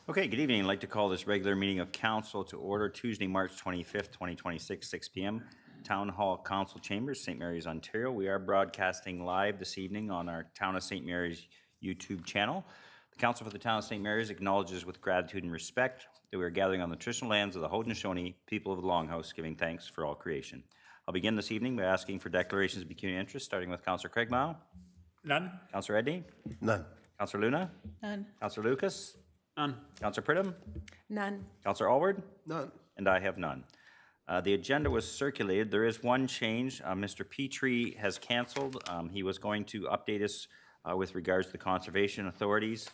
Okay, good evening. I'd like to call this regular meeting of council to order Tuesday, March 25th, 2026, 6 p.m. Town Hall Council Chambers, St. Mary's, Ontario. We are broadcasting live this evening on our Town of St. Mary's YouTube channel. The Council for the Town of St. Mary's acknowledges with gratitude and respect that we are gathering on the traditional lands of the Haudenosaunee people of the Longhouse, giving thanks for all creation. I'll begin this evening by asking for declarations of pecuniary interest, starting with Councillor Craig Mao. None. Councillor Edney? None. Councillor Luna? None. Councillor Lucas? None. Councillor Pridham? None. Councillor Alward? None. And I have none. The agenda was circulated. There is one change. Mr. Petrie has canceled. He was going to update us with regards to the conservation authorities.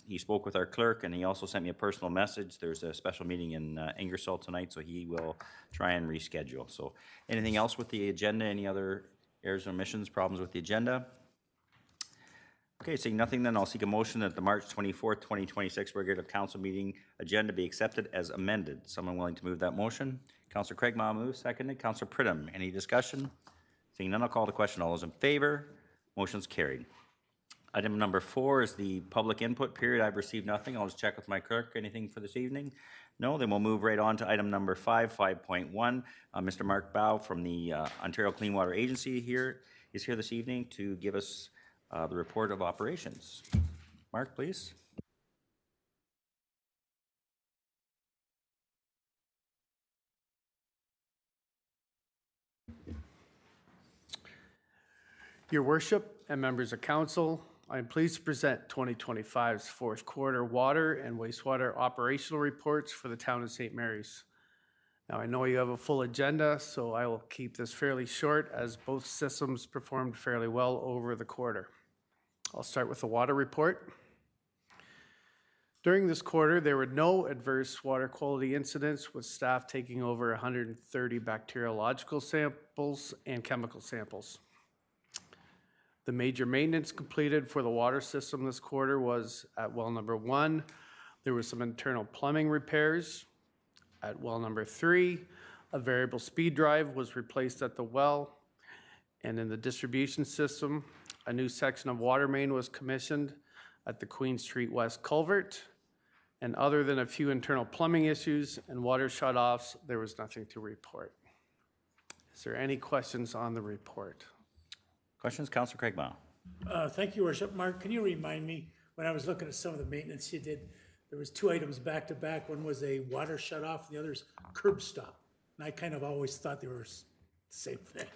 He spoke with our clerk, and he also sent me a personal message. There's a special meeting in Ingersoll tonight, so he will try and reschedule. So anything else with the agenda? Any other errors or omissions, problems with the agenda? Okay, seeing nothing, then I'll seek a motion that the March 24th, 2026 regular council meeting agenda be accepted as amended. Someone willing to move that motion? Councillor Craig Mah moves, seconded. Councillor Pridham, any discussion? Seeing none, I'll call the question. All those in favor? Motion's carried. Item number 4 is the public input period. I've received nothing. I'll just check with my clerk. Anything for this evening? No, then we'll move right on to item number 5, 5.1. Mr. Mark Bow from the Ontario Clean Water Agency is here this evening to give us the report of operations. Mark, please. Your Worship and members of council, I am pleased to present 2025's fourth quarter water and wastewater operational reports for the town of St. Mary's. Now, I know you have a full agenda, so I will keep this fairly short as both systems performed fairly well over the quarter. I'll start with the water report. During this quarter, there were no adverse water quality incidents, with staff taking over 130 bacteriological samples and chemical samples. The major maintenance completed for the water system this quarter was at well number 1. There was some internal plumbing repairs. At well number 3, a variable speed drive was replaced at the well. And in the distribution system, a new section of water main was commissioned at the Queen Street West culvert. And other than a few internal plumbing issues and water shutoffs, there was nothing to report. Is there any questions on the report? Questions? Councillor Craig Mah. Thank you, Worship. Mark, can you remind me, when I was looking at some of the maintenance you did, there was 2 items back to back. One was a water shut off, and the other's curb stop. And I kind of always thought they were the same thing.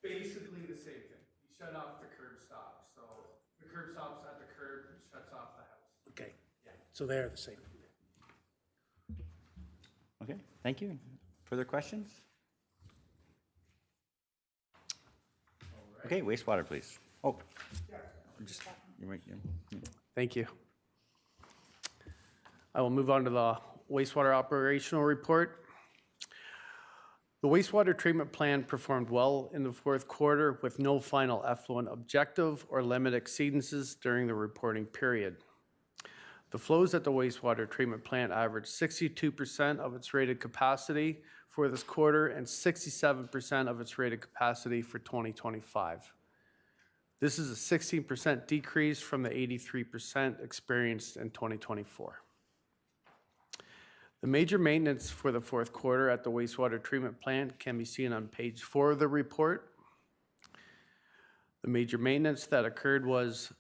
Basically the same thing. You shut off the curb stop. So the curb stop's at the curb, it shuts off the house. Okay. Yeah. So they are the same. Okay, thank you. Further questions? Okay, wastewater, please. Oh, just, you're right, yeah. Thank you. I will move on to the wastewater operational report. The wastewater treatment plant performed well in the fourth quarter with no final effluent objective or limit exceedances during the reporting period. The flows at the wastewater treatment plant averaged 62% of its rated capacity for this quarter and 67% of its rated capacity for 2025. This is a 16% decrease from the 83% experienced in 2024. The major maintenance for the fourth quarter at the wastewater treatment plant can be seen on page 4 of the report. The major maintenance that occurred was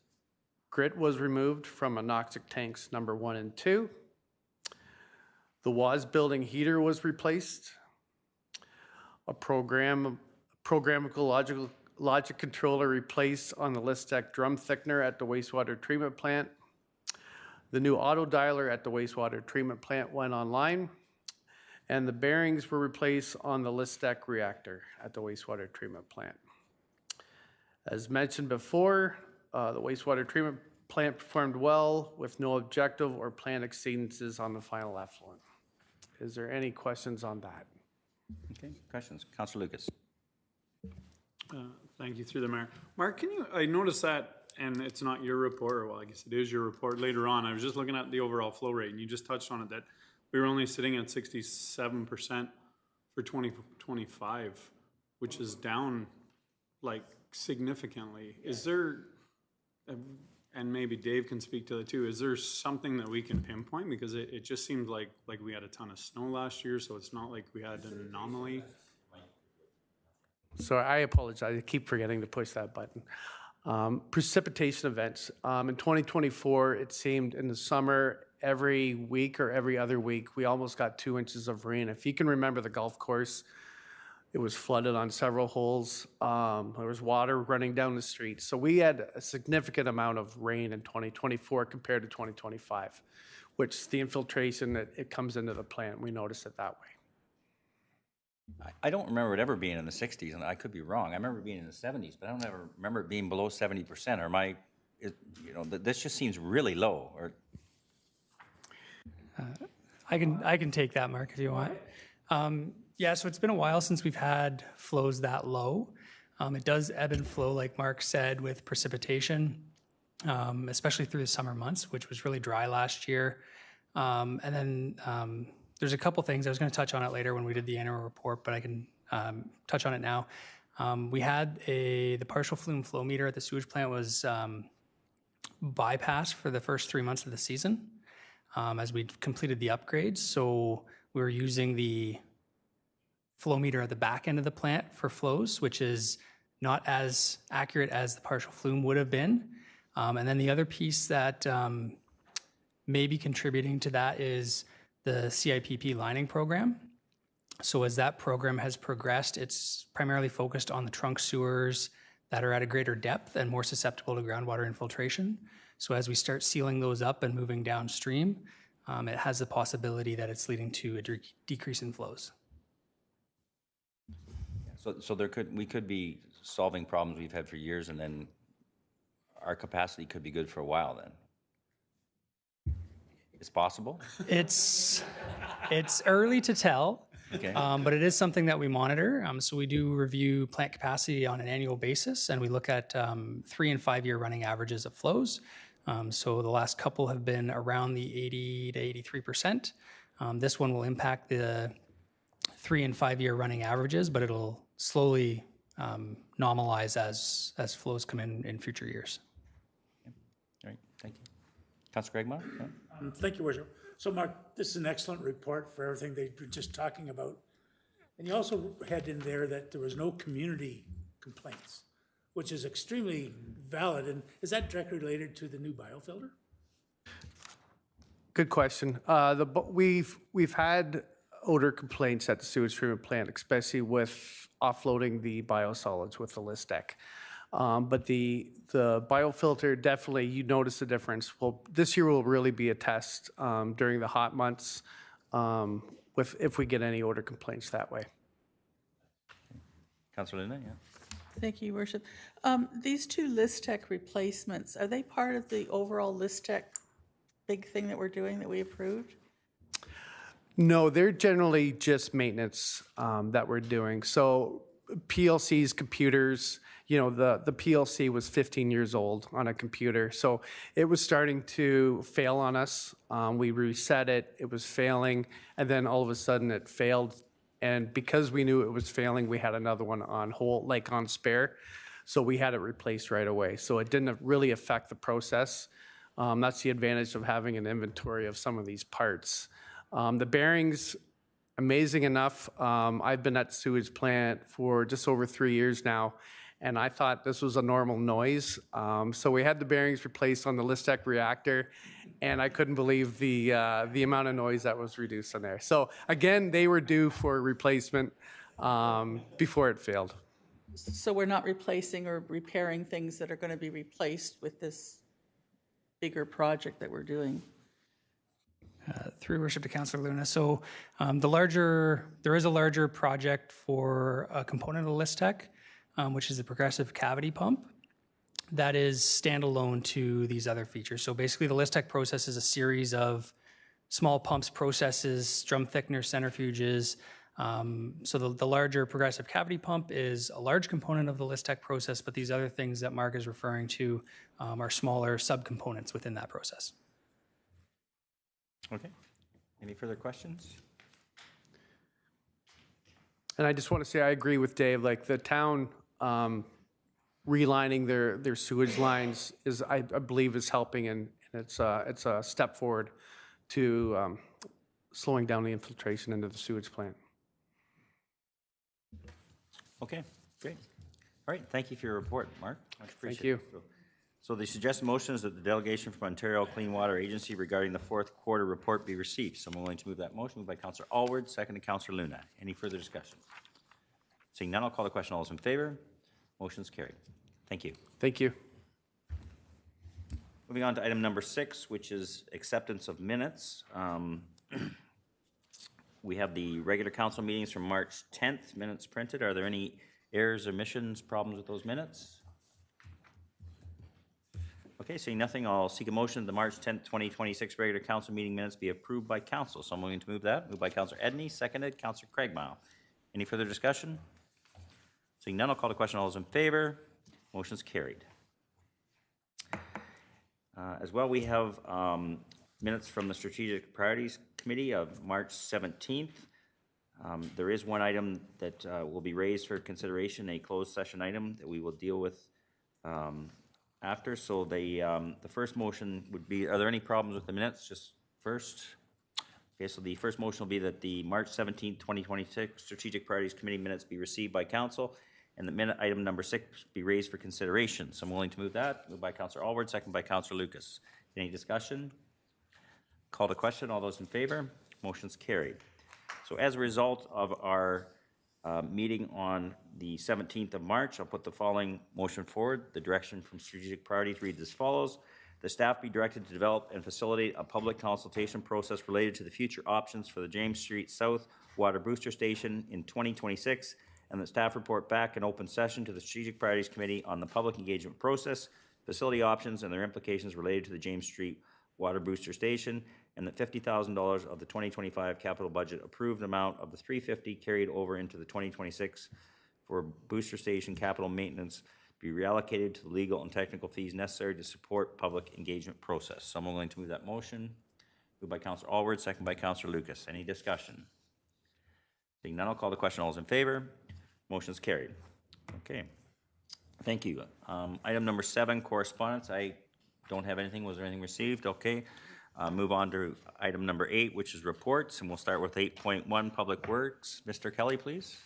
grit was removed from anoxic tanks number 1 and 2. The WAS building heater was replaced. A programmable logic controller replaced on the Listec drum thickener at the wastewater treatment plant. The new auto dialer at the wastewater treatment plant went online, and the bearings were replaced on the Listec reactor at the wastewater treatment plant. As mentioned before, the wastewater treatment plant performed well with no objective or plant exceedances on the final effluent. Is there any questions on that? Okay, questions? Councillor Lucas. Thank you, through the mayor. Mark, I noticed that, and it's not your report, or well, I guess it is your report later on. I was just looking at the overall flow rate, and you just touched on it, that we were only sitting at 67% for 2025, which is down like significantly. Is there and maybe Dave can speak to that too, is there something that we can pinpoint? Because it just seemed like we had a ton of snow last year, so it's not like we had an anomaly. So I apologize, I keep forgetting to push that button. Precipitation events. In 2024, it seemed in the summer, every week or every other week, we almost got 2 inches of rain. If you can remember the golf course, it was flooded on several holes. There was water running down the street. So we had a significant amount of rain in 2024 compared to 2025, which the infiltration, it comes into the plant. We noticed it that way. I don't remember it ever being in the 60s, and I could be wrong. I remember it being in the 70s, but I don't ever remember it being below 70%. Or this just seems really low. Or I can take that, Mark, if you want. Yeah, so it's been a while since we've had flows that low. It does ebb and flow, like Mark said, with precipitation, especially through the summer months, which was really dry last year. And then there's a couple things. I was going to touch on it later when we did the annual report, but I can touch on it now. We had the partial flume flow meter at the sewage plant was bypassed for the first 3 months of the season as we completed the upgrades. So we were using the flow meter at the back end of the plant for flows, which is not as accurate as the partial flume would have been. And then the other piece that may be contributing to that is the CIPP lining program. So as that program has progressed, it's primarily focused on the trunk sewers that are at a greater depth and more susceptible to groundwater infiltration. So as we start sealing those up and moving downstream, it has the possibility that it's leading to a decrease in flows. so we could be solving problems we've had for years, and then our capacity could be good for a while then. It's possible? It's early to tell, Okay. but it is something that we monitor. So we do review plant capacity on an annual basis, and we look at 3 and 5 year running averages of flows. So the last couple have been around the 80 to 83%. This one will impact the 3 and 5 year running averages, but it'll slowly normalize as flows come in future years. All right, thank you. Councilor Gregma? Yeah. Thank you, Worship. So, Mark, this is an excellent report for everything they were just talking about. And you also had in there that there was no community complaints, which is extremely valid. And is that directly related to the new biofilter? Good question. We've had odor complaints at the sewage treatment plant, especially with offloading the biosolids with the Listec. But the biofilter, definitely, you notice the difference. Well, this year will really be a test during the hot months if we get any odor complaints that way. Councilor Linda, yeah. Thank you, Your Worship. These two Listec replacements, are they part of the overall Listec big thing that we're doing that we approved? No, they're generally just maintenance that we're doing. So PLCs, computers, the PLC was 15 years old on a computer. So it was starting to fail on us. We reset it, it was failing, and then all of a sudden it failed. And because we knew it was failing, we had another one on hold, like on spare. So we had it replaced right away. So it didn't really affect the process. That's the advantage of having an inventory of some of these parts. The bearings, amazing enough, I've been at the sewage plant for just over 3 years now, and I thought this was a normal noise. So we had the bearings replaced on the Listec reactor, and I couldn't believe the amount of noise that was reduced in there. So again, they were due for replacement before it failed. So we're not replacing or repairing things that are going to be replaced with this bigger project that we're doing? Through worship to Councilor Luna. So there is a larger project for a component of Listec, which is the progressive cavity pump that is standalone to these other features. So basically the Listec process is a series of small pumps, processes, drum thickener, centrifuges. So the larger progressive cavity pump is a large component of the Listec process, but these other things that Mark is referring to are smaller subcomponents within that process. Okay. Any further questions? And I just want to say I agree with Dave. Like the town relining their sewage lines is, I believe, is helping, and it's a step forward to slowing down the infiltration into the sewage plant. Okay, great. All right, thank you for your report, Mark. Much appreciated. you. So the suggested motion is that the delegation from Ontario Clean Water Agency regarding the fourth quarter report be received. Someone willing to move that motion? Moved by Councillor Alward, seconded Councillor Luna. Any further discussion? Seeing none, I'll call the question. All those in favor? Motion's carried. Thank you. Thank you. Moving on to item number 6, which is acceptance of minutes. We have the regular council meetings from March 10th, minutes printed. Are there any errors, omissions, problems with those minutes? Okay, seeing nothing, I'll seek a motion that the March 10th, 2026 regular council meeting minutes be approved by council. So I'm willing to move that. Moved by Councillor Edney, seconded Councillor Craigmile. Any further discussion? Seeing none, I'll call the question. All those in favor? Motion's carried. As well, we have minutes from the Strategic Priorities Committee of March 17th. There is one item that will be raised for consideration, a closed session item that we will deal with after. So the first motion would be, are there any problems with the minutes? Just first. Okay, so the first motion will be that the March 17th, 2026 Strategic Priorities Committee minutes be received by council, and the minute item number 6 be raised for consideration. So I'm willing to move that. Moved by Councillor Alward, second by Councillor Lucas. Any discussion? Call to question. All those in favor? Motion's carried. So as a result of our meeting on the 17th of March, I'll put the following motion forward. The direction from Strategic Priorities reads as follows. The staff be directed to develop and facilitate a public consultation process related to the future options for the James Street South Water Booster Station in 2026, and the staff report back in open session to the Strategic Priorities Committee on the public engagement process, facility options, and their implications related to the James Street Water Booster Station, and that $50,000 of the 2025 capital budget approved amount of the $350 carried over into the 2026 for booster station capital maintenance be reallocated to the legal and technical fees necessary to support public engagement process. Someone willing to move that motion? Moved by Councillor Alward, second by Councillor Lucas. Any discussion? Seeing none, I'll call the question. All those in favor? Motion's carried. Okay. Thank you. Item number 7, correspondence. I don't have anything. Was there anything received? Okay. Move on to item number 8, which is reports, and we'll start with 8.1, Public Works. Mr. Kelly, please.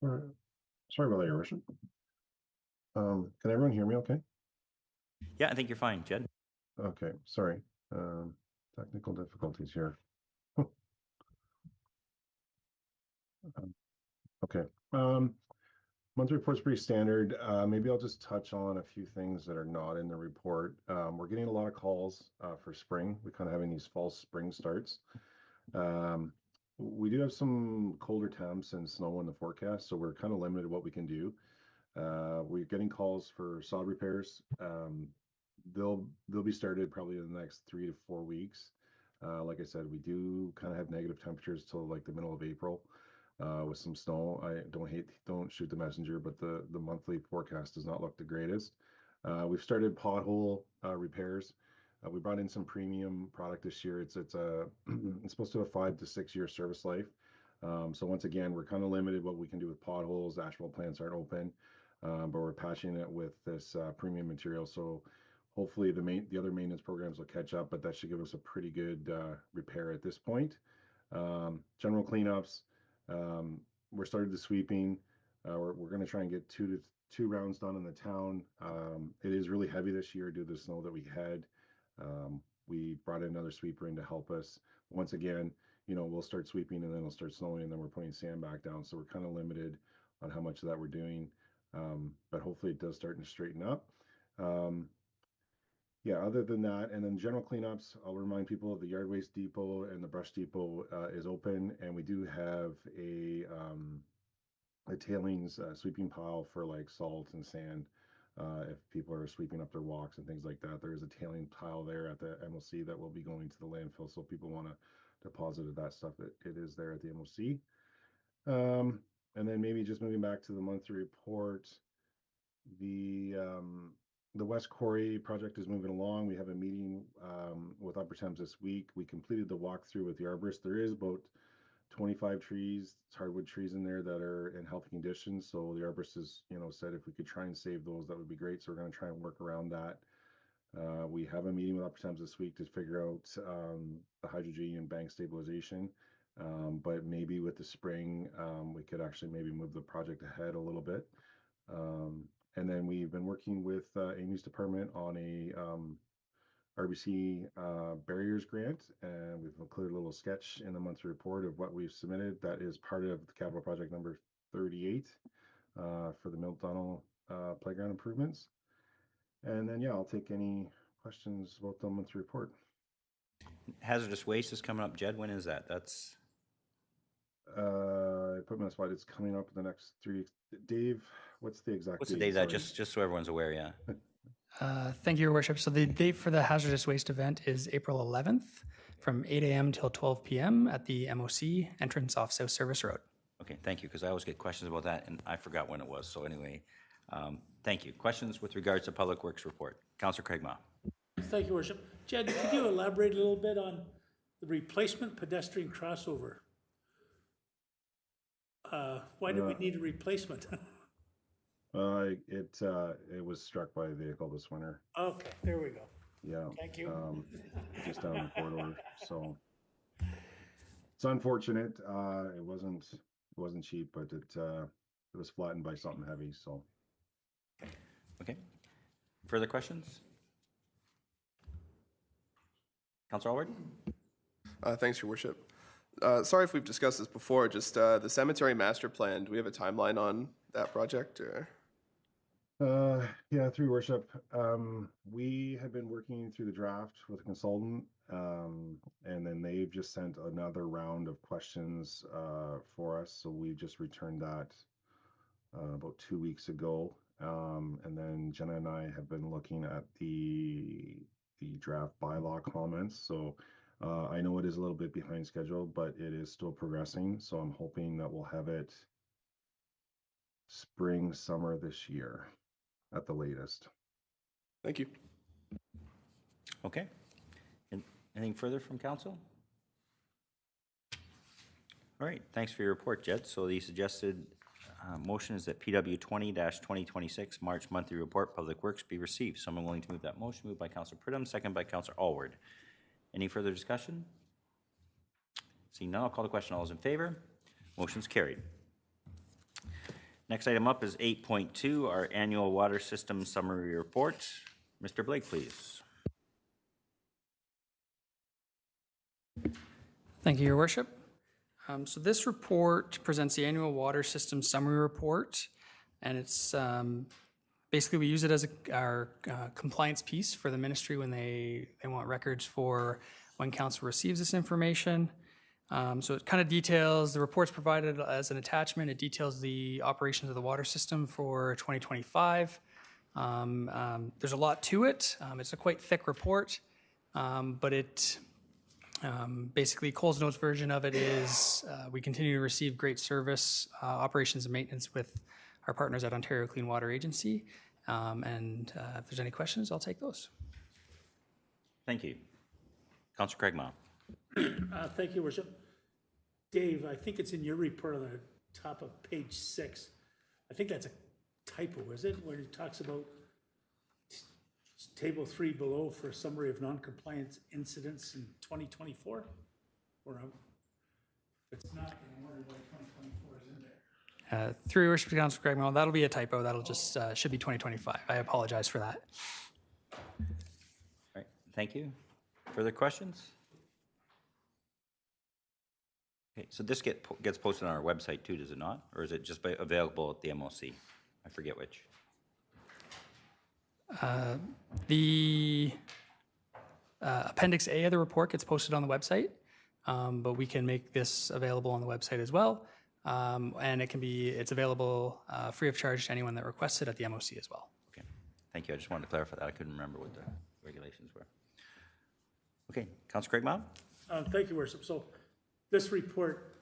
Sorry about that, Your Worship. Can everyone hear me okay? Yeah, I think you're fine, Jed. Okay, sorry. Technical difficulties here. Okay. Monthly report's pretty standard. Maybe I'll just touch on a few things that are not in the report. We're getting a lot of calls for spring. We're kind of having these false spring starts. We do have some colder temps and snow in the forecast, so we're kind of limited what we can do. We're getting calls for sod repairs. They'll be started probably in the next 3 to 4 weeks. Like I said, we do kind of have negative temperatures till like the middle of April with some snow. I don't shoot the messenger, but the monthly forecast does not look the greatest. We've started pothole repairs. We brought in some premium product this year. It's supposed to have a 5 to 6 year service life. So once again, we're kind of limited what we can do with potholes. Asphalt plants aren't open, but we're patching it with this premium material. So hopefully the other maintenance programs will catch up, but that should give us a pretty good repair at this point. General cleanups. We're started the sweeping. We're going to try and get two rounds done in the town. It is really heavy this year due to the snow that we had. We brought in another sweeper in to help us. Once again, we'll start sweeping and then it'll start snowing and then we're putting sand back down. So we're kind of limited on how much of that we're doing. But hopefully it does start to straighten up. Yeah, other than that, and then general cleanups, I'll remind people the yard waste depot and the brush depot is open, and we do have a tailings sweeping pile for like salt and sand. If people are sweeping up their walks and things like that, there is a tailing pile there at the MLC that will be going to the landfill. So if people want to deposit that stuff, it is there at the MLC. And then maybe just moving back to the monthly report, the the West Quarry project is moving along. We have a meeting with Upper Thames this week. We completed the walkthrough with the arborist. There is about 25 trees, hardwood trees in there that are in healthy condition. So the arborist has, said if we could try and save those, that would be great. So we're going to try and work around that. We have a meeting with Upper Thames this week to figure out the hydrogen bank stabilization. But maybe with the spring, we could actually maybe move the project ahead a little bit. And then we've been working with Amy's department on a RBC barriers grant, and we've included a little sketch in the monthly report of what we've submitted. That is part of the capital project number 38 for the Milt Donald playground improvements. And then, yeah, I'll take any questions about the monthly report. Hazardous waste is coming up. Jed, when is that? That's I put my spot. It's coming up in the next 3 weeks. Dave, what's the exact what's the date? date? That Sorry. just so everyone's aware. Yeah. Thank you, Your Worship. So the date for the hazardous waste event is April 11th from 8 a.m. till 12 p.m. at the MOC entrance off South Service Road. Okay, thank you, because I always get questions about that, and I forgot when it was. So anyway, thank you. Questions with regards to Public Works report? Councillor Craigmile. Thank you, Worship. Jed, could you elaborate a little bit on the replacement pedestrian crossover? Why do we need a replacement? It was struck by a vehicle this winter. Okay, there we go. Yeah. Thank you. Just down the corridor. So it's unfortunate. It wasn't cheap, but it was flattened by something heavy. So. Okay. Further questions? Councillor Alward? Thanks, Your Worship. Sorry if we've discussed this before, just the cemetery master plan, do we have a timeline on that project? Or? Yeah, through Your Worship. We have been working through the draft with a consultant, and then they've just sent another round of questions for us. So we just returned that about 2 weeks ago. And then Jenna and I have been looking at the draft bylaw comments. So I know it is a little bit behind schedule, but it is still progressing. So I'm hoping that we'll have it spring, summer this year at the latest. Thank you. Okay. And anything further from council? All right, thanks for your report, Jed. So the suggested motion is that PW 20-2026 March monthly report, Public Works, be received. Someone willing to move that motion? Moved by Councillor Pridham, second by Councillor Alward. Any further discussion? Seeing none, I'll call the question. All those in favor? Motion's carried. Next item up is 8.2, our annual water system summary report. Mr. Blake, please. Thank you, Your Worship. So this report presents the annual water system summary report, and it's basically we use it as our compliance piece for the ministry when they want records for when council receives this information. So it kind of details, the report's provided as an attachment. It details the operations of the water system for 2025. There's a lot to it. It's a quite thick report, but it basically Coles Notes version of it is we continue to receive great service, operations and maintenance with our partners at Ontario Clean Water Agency. And if there's any questions, I'll take those. Type you. Councillor Craigmile. Thank you, Worship. Dave, I think it's in your report on the top of page 6. I think that's a typo, is it? Where it talks about table 3 below for a summary of non-compliance incidents in 2024? Or if it's not, then I wonder why 2024 is in there. Through your worship, Councillor Craigmile, that'll be a typo. That'll just should be 2025. I apologize for that. All right, thank you. Further questions? Okay, so this gets posted on our website too, does it not? Or is it just available at the MOC? I forget which. The Appendix A of the report gets posted on the website, but we can make this available on the website as well. And it's available free of charge to anyone that requests it at the MOC as well. Okay, thank you. I just wanted to clarify that. I couldn't remember what the regulations were. Okay, Councillor Craigmile? Thank you, Worship. So this report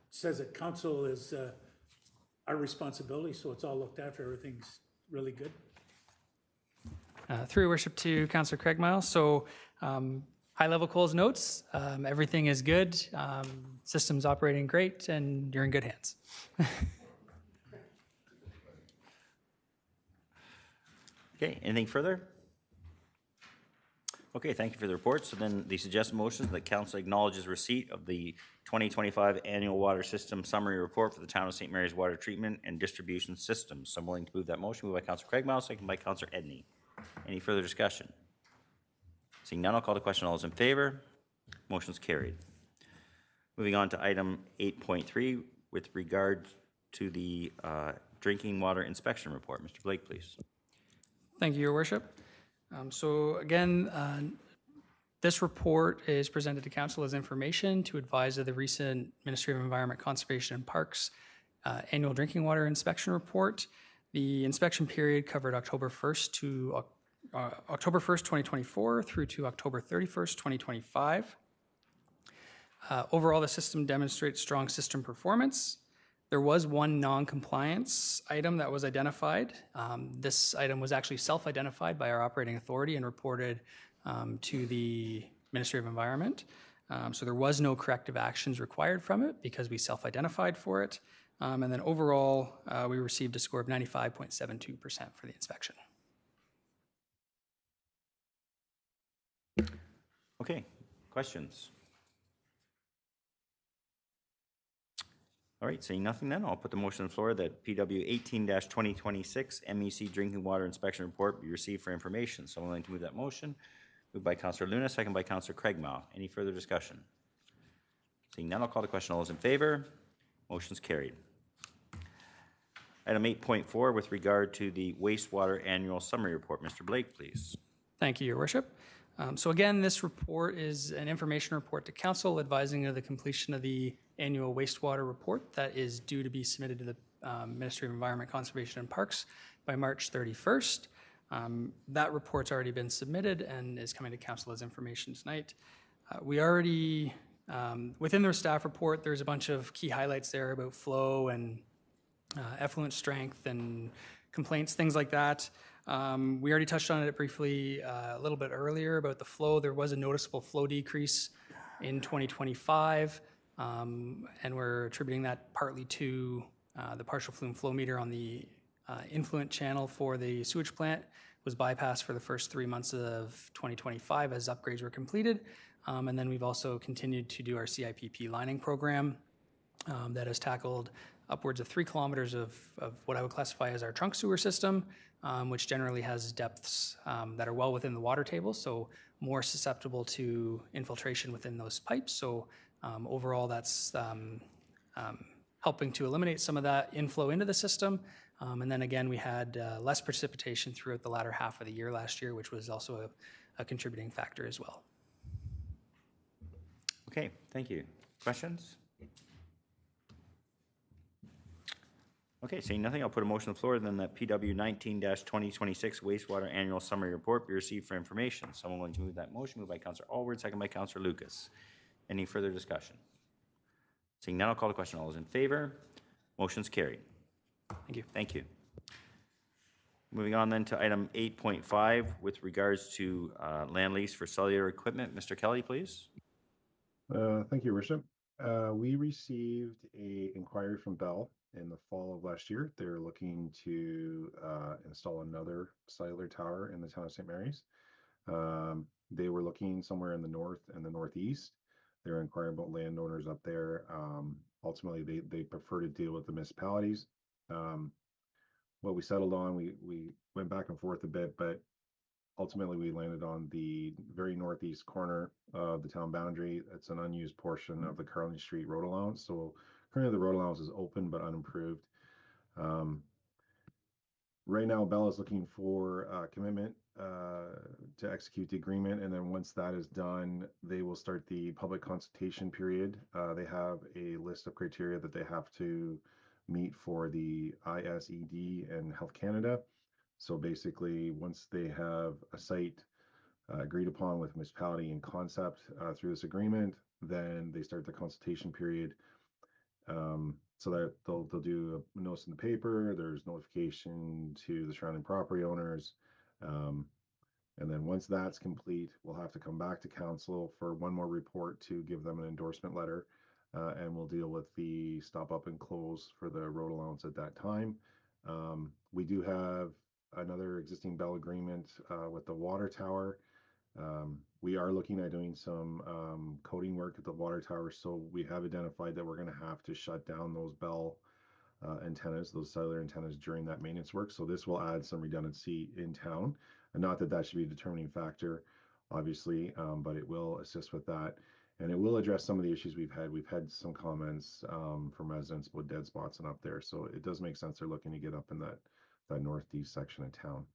says that council is our responsibility, so it's all looked after. Everything's really good. Through your worship to Councillor Craig Miles. So high-level Coles notes, everything is good, system's operating great, and you're in good hands. Okay, anything further? Okay, thank you for the report. So then the suggested motion is that council acknowledges receipt of the 2025 Annual Water System Summary Report for the Town of St. Mary's Water Treatment and Distribution Systems. So I'm willing to move that motion. Moved by Councillor Craigmile, second by Councillor Edney. Any further discussion? Seeing none, I'll call the question. All those in favor? Motion's carried. Moving on to item 8.3 with regard to the Drinking Water Inspection Report. Mr. Blake, please. Thank you, Your Worship. So again, this report is presented to Council as information to advise of the recent Ministry of Environment, Conservation and Parks Annual Drinking Water Inspection Report. The inspection period covered October 1st, 2024 through to October 31st, 2025. Overall, the system demonstrates strong system performance. There was one non-compliance item that was identified. This item was actually self-identified by our operating authority and reported to the Ministry of Environment. So there was no corrective actions required from it because we self-identified for it. And then overall, we received a score of 95.72% for the inspection. Okay, questions? All right, seeing nothing then, I'll put the motion on the floor that PW 18-2026 MEC Drinking Water Inspection Report be received for information. Someone willing to move that motion? Moved by Councillor Luna, second by Councillor Craigmile. Any further discussion? Seeing none, I'll call the question. All those in favor? Motion's carried. Item 8.4 with regard to the wastewater annual summary report. Mr. Blake, please. Thank you, Your Worship. So again, this report is an information report to Council advising of the completion of the annual wastewater report that is due to be submitted to the Ministry of Environment, Conservation and Parks by March 31st. That report's already been submitted and is coming to Council as information tonight. We already, within the staff report, there's a bunch of key highlights there about flow and effluent strength and complaints, things like that. We already touched on it briefly a little bit earlier about the flow. There was a noticeable flow decrease in 2025, and we're attributing that partly to the partial flume flow meter on the influent channel for the sewage plant was bypassed for the first 3 months of 2025 as upgrades were completed. And then we've also continued to do our CIPP lining program that has tackled upwards of 3 kilometers of what I would classify as our trunk sewer system, which generally has depths that are well within the water table, so more susceptible to infiltration within those pipes. So overall, that's helping to eliminate some of that inflow into the system. And then again, we had less precipitation throughout the latter half of the year last year, which was also a contributing factor as well. Okay, thank you. Questions? Okay, seeing nothing, I'll put a motion on the floor then that PW 19-2026 wastewater annual summary report be received for information. Someone willing to move that motion? Moved by Councillor Allward, second by Councillor Lucas. Any further discussion? Seeing none, I'll call the question. All those in favor? Motion's carried. Thank you. Thank you. Moving on then to item 8.5 with regards to land lease for cellular equipment. Mr. Kelly, please. Thank you, Worship. We received an inquiry from Bell in the fall of last year. They're looking to install another cellular tower in the town of St. Mary's. They were looking somewhere in the north and the northeast. They're inquiring about landowners up there. Ultimately, they prefer to deal with the municipalities. What we settled on, we went back and forth a bit, but ultimately we landed on the very northeast corner of the town boundary. It's an unused portion of the Carling Street road allowance. So currently the road allowance is open but unimproved. Right now, Bell is looking for commitment to execute the agreement, and then once that is done, they will start the public consultation period. They have a list of criteria that they have to meet for the ISED and Health Canada. So basically, once they have a site agreed upon with municipality and concept through this agreement, then they start the consultation period. So that they'll do a notice in the paper. There's notification to the surrounding property owners. And then once that's complete, we'll have to come back to council for one more report to give them an endorsement letter. And we'll deal with the stop up and close for the road allowance at that time. We do have another existing bell agreement with the water tower. We are looking at doing some coating work at the water tower, so we have identified that we're going to have to shut down those bell antennas, those cellular antennas during that maintenance work. So this will add some redundancy in town, and not that that should be a determining factor, obviously, but it will assist with that. And it will address some of the issues we've had. We've had some comments from residents about dead spots and up there, so it does make sense they're looking to get up in that northeast section of town.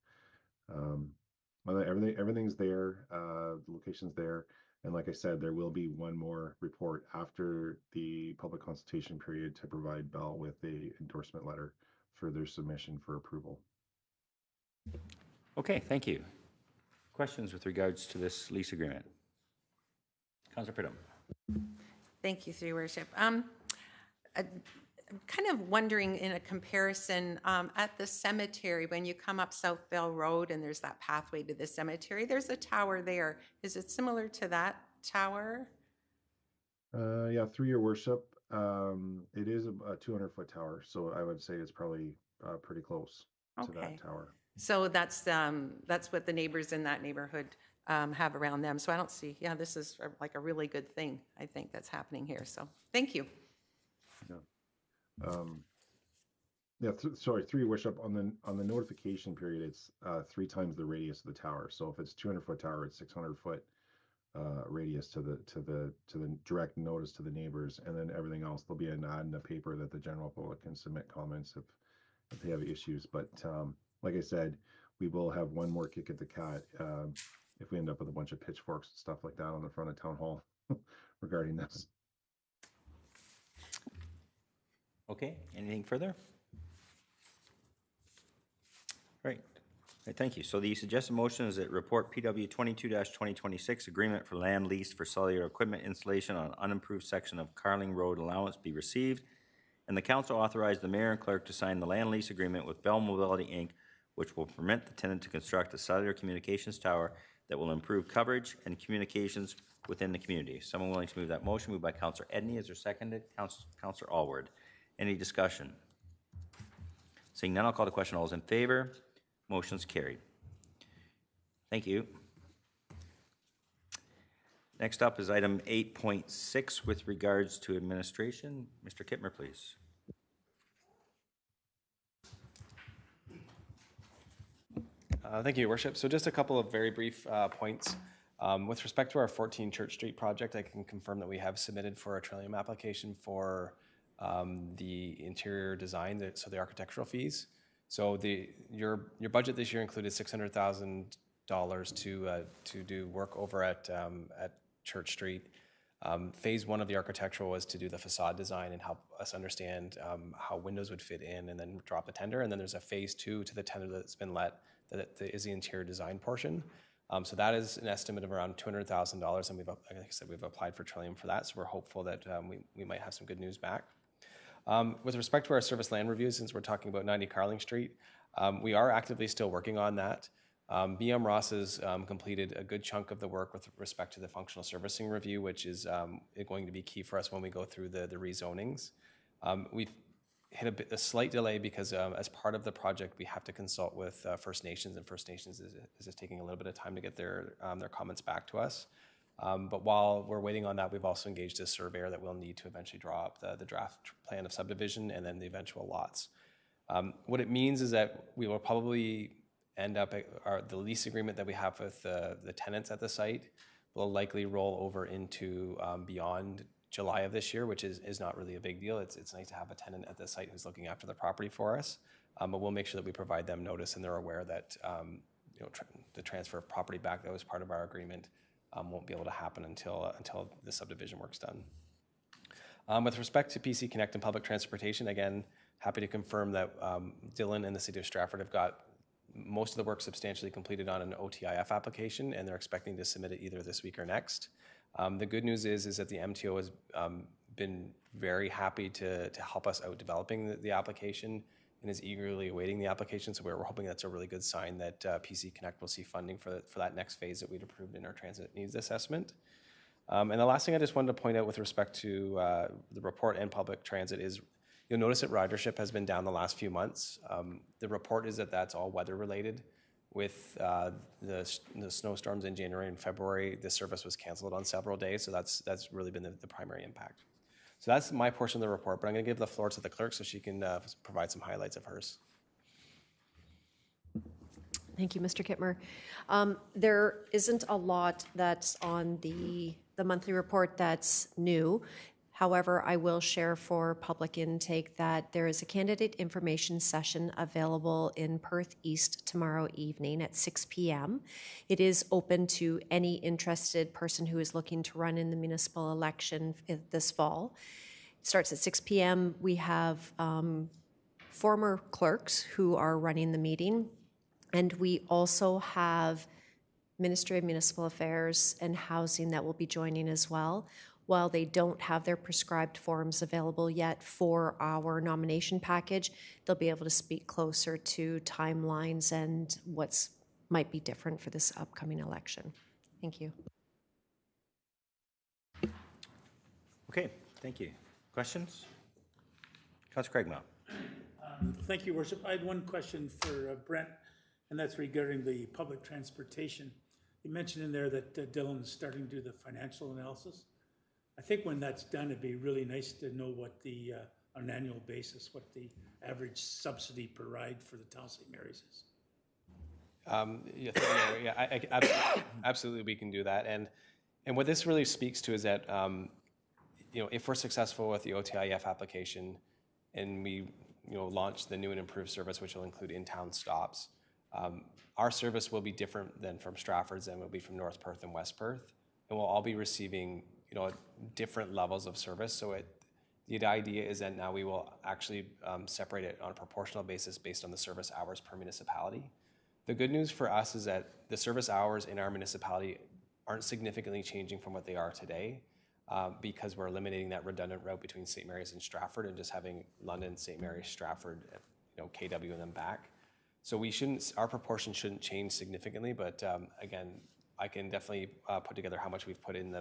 Everything's there, the location's there, and like I said, there will be one more report after the public consultation period to provide Bell with a endorsement letter for their submission for approval. Okay, thank you. Questions with regards to this lease agreement? Councillor Pridham. Thank you, through your worship. I'm kind of wondering, in a comparison, at the cemetery, when you come up Southville Road and there's that pathway to the cemetery, there's a tower there. Is it similar to that tower? Yeah, through your worship, it is a 200-foot tower, so I would say it's probably pretty close to that tower. So that's what the neighbors in that neighborhood have around them. So I don't see, yeah, this is like a really good thing, I think, that's happening here. So thank you. Yeah. Sorry, through your worship, on the notification period, it's 3 times the radius of the tower. So if it's 200-foot tower, it's 600-foot radius to the direct notice to the neighbors, and then everything else, there'll be an ad in the paper that the general public can submit comments if they have issues. But like I said, we will have one more kick at the cat if we end up with a bunch of pitchforks and stuff like that on the front of town hall regarding this. Okay, anything further? Right. Right, thank you. So the suggested motion is that report PW 22-2026 agreement for land lease for cellular equipment installation on unimproved section of Carling Road allowance be received, and the council authorize the mayor and clerk to sign the land lease agreement with Bell Mobility Inc., which will permit the tenant to construct a cellular communications tower that will improve coverage and communications within the community. Someone willing to move that motion? Moved by Councillor Edney. Is there seconded? Councillor Allward. Any discussion? Seeing none, I'll call the question. All those in favor? Motion's carried. Thank you. Next up is item 8.6 with regards to administration. Mr. Kittmer, please. Thank you, Your Worship. So just a couple of very brief points. With respect to our 14 Church Street project, I can confirm that we have submitted for a Trillium application for the interior design, so the architectural fees. So your budget this year included $600,000 to do work over at Church Street. Phase 1 of the architectural was to do the facade design and help us understand how windows would fit in, and then drop a tender. And then there's a phase 2 to the tender that's been let, that is the interior design portion. So that is an estimate of around $200,000, and like I said, we've applied for Trillium for that. So we're hopeful that we might have some good news back. With respect to our service land review, since we're talking about 90 Carling Street, we are actively still working on that. BM Ross has completed a good chunk of the work with respect to the functional servicing review, which is going to be key for us when we go through the rezonings. We've hit a slight delay because as part of the project, we have to consult with First Nations, and First Nations is just taking a little bit of time to get their comments back to us. But while we're waiting on that, we've also engaged a surveyor that we'll need to eventually draw up the draft plan of subdivision and then the eventual lots. What it means is that we will probably end up the lease agreement that we have with the tenants at the site will likely roll over into beyond July of this year, which is not really a big deal. It's nice to have a tenant at the site who's looking after the property for us, but we'll make sure that we provide them notice and they're aware that the transfer of property back that was part of our agreement won't be able to happen until the subdivision work's done. With respect to PC Connect and public transportation, again, happy to confirm that Dylan and the City of Stratford have got most of the work substantially completed on an OTIF application, and they're expecting to submit it either this week or next. The good news is that the MTO has been very happy to help us out developing the application and is eagerly awaiting the application. So we're hoping that's a really good sign that PC Connect will see funding for that next phase that we'd approved in our transit needs assessment. And the last thing I just wanted to point out with respect to the report and public transit is you'll notice that ridership has been down the last few months. The report is that that's all weather related. With the snowstorms in January and February, the service was canceled on several days, so that's really been the primary impact. So that's my portion of the report, but I'm going to give the floor to the clerk so she can provide some highlights of hers. Thank you, Mr. Kittmer. There isn't a lot that's on the monthly report that's new. However, I will share for public intake that there is a candidate information session available in Perth East tomorrow evening at 6 p.m. It is open to any interested person who is looking to run in the municipal election this fall. It starts at 6 p.m. We have former clerks who are running the meeting, and we also have Ministry of Municipal Affairs and Housing that will be joining as well. While they don't have their prescribed forms available yet for our nomination package, they'll be able to speak closer to timelines and what's might be different for this upcoming election. Thank you. Okay, thank you. Questions? Councillor Craigmile. Thank you, Worship. I had one question for Brent, and that's regarding the public transportation. You mentioned in there that Dylan is starting to do the financial analysis. I think when that's done, it'd be really nice to know what the, on an annual basis, what the average subsidy per ride for the town of St. Mary's is. Absolutely, we can do that. And what this really speaks to is that, if we're successful with the OTIF application and we, launch the new and improved service, which will include in-town stops, our service will be different than from Stratford's and will be from North Perth and West Perth. And we'll all be receiving different levels of service. So the idea is that now we will actually separate it on a proportional basis based on the service hours per municipality. The good news for us is that the service hours in our municipality aren't significantly changing from what they are today because we're eliminating that redundant route between St. Mary's and Stratford and just having London, St. Mary's, Stratford, KW and then back. So our proportion shouldn't change significantly, but again, I can definitely put together how much we've put in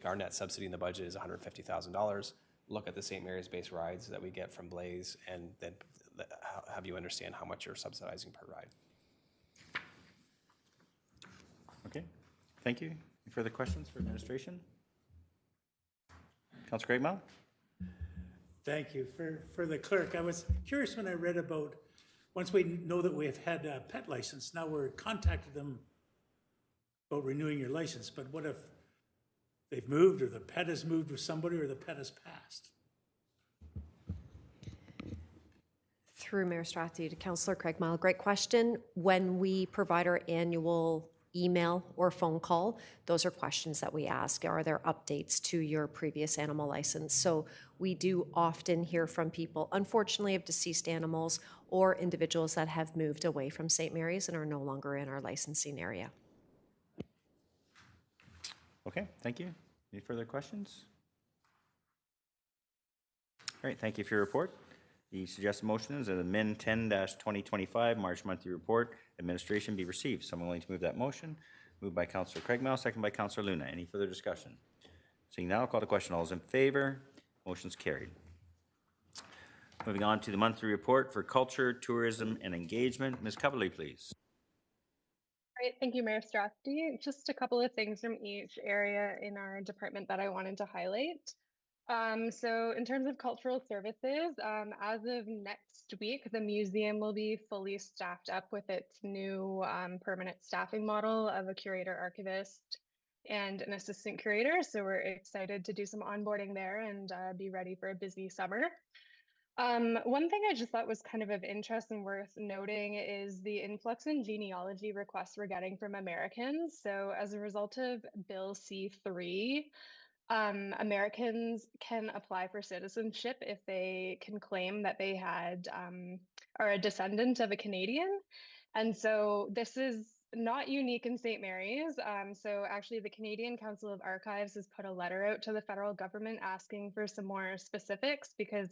our net subsidy in the budget is $150,000. Look at the St. Mary's base rides that we get from Blaze and then have you understand how much you're subsidizing per ride. Okay, thank you. Any further questions for administration? Councillor Craigmile. Thank you. For the clerk, I was curious when I read about, once we know that we have had a pet license, now we're contacting them about renewing your license, but what if they've moved or the pet has moved with somebody or the pet has passed? Through Mayor Strathy to Councillor Craigmile, great question. When we provide our annual email or phone call, those are questions that we ask. Are there updates to your previous animal license? So we do often hear from people, unfortunately, of deceased animals or individuals that have moved away from St. Mary's and are no longer in our licensing area. Okay, thank you. Any further questions? All right, thank you for your report. The suggested motion is that amend 10-2025 March monthly report administration be received. Someone willing to move that motion? Moved by Councillor Craigmile, second by Councillor Luna. Any further discussion? Seeing now, I'll call the question. All those in favor? Motion's carried. Moving on to the monthly report for culture, tourism, and engagement. Ms. Coverley, please. Great, thank you, Mayor Strachty. Just a couple of things from each area in our department that I wanted to highlight. So in terms of cultural services, as of next week, the museum will be fully staffed up with its new permanent staffing model of a curator, archivist, and an assistant curator. So we're excited to do some onboarding there and be ready for a busy summer. One thing I just thought was kind of interest and worth noting is the influx in genealogy requests we're getting from Americans. So as a result of Bill C-3, Americans can apply for citizenship if they can claim that they are a descendant of a Canadian. And so this is not unique in St. Mary's. So actually the Canadian Council of Archives has put a letter out to the federal government asking for some more specifics because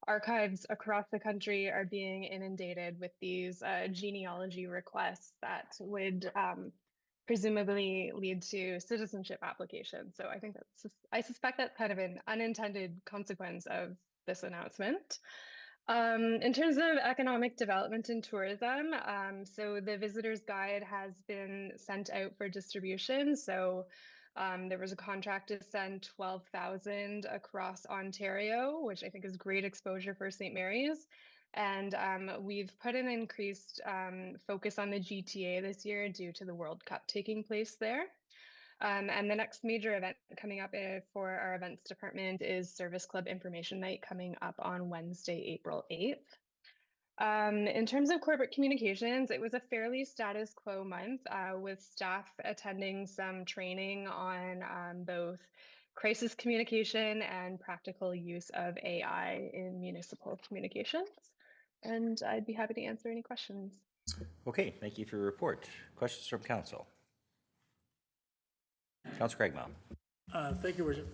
archives across the country are being inundated with these genealogy requests that would presumably lead to citizenship applications. So I think I suspect that's kind of an unintended consequence of this announcement. In terms of economic development and tourism, so the visitor's guide has been sent out for distribution. So there was a contract to send 12,000 across Ontario, which I think is great exposure for St. Mary's. And we've put an increased focus on the GTA this year due to the World Cup taking place there. And the next major event coming up for our events department is Service Club Information Night coming up on Wednesday, April 8th. In terms of corporate communications, it was a fairly status quo month with staff attending some training on both crisis communication and practical use of AI in municipal communications. And I'd be happy to answer any questions. Okay, thank you for your report. Questions from council? Councillor Craigmile. Thank you, Worship.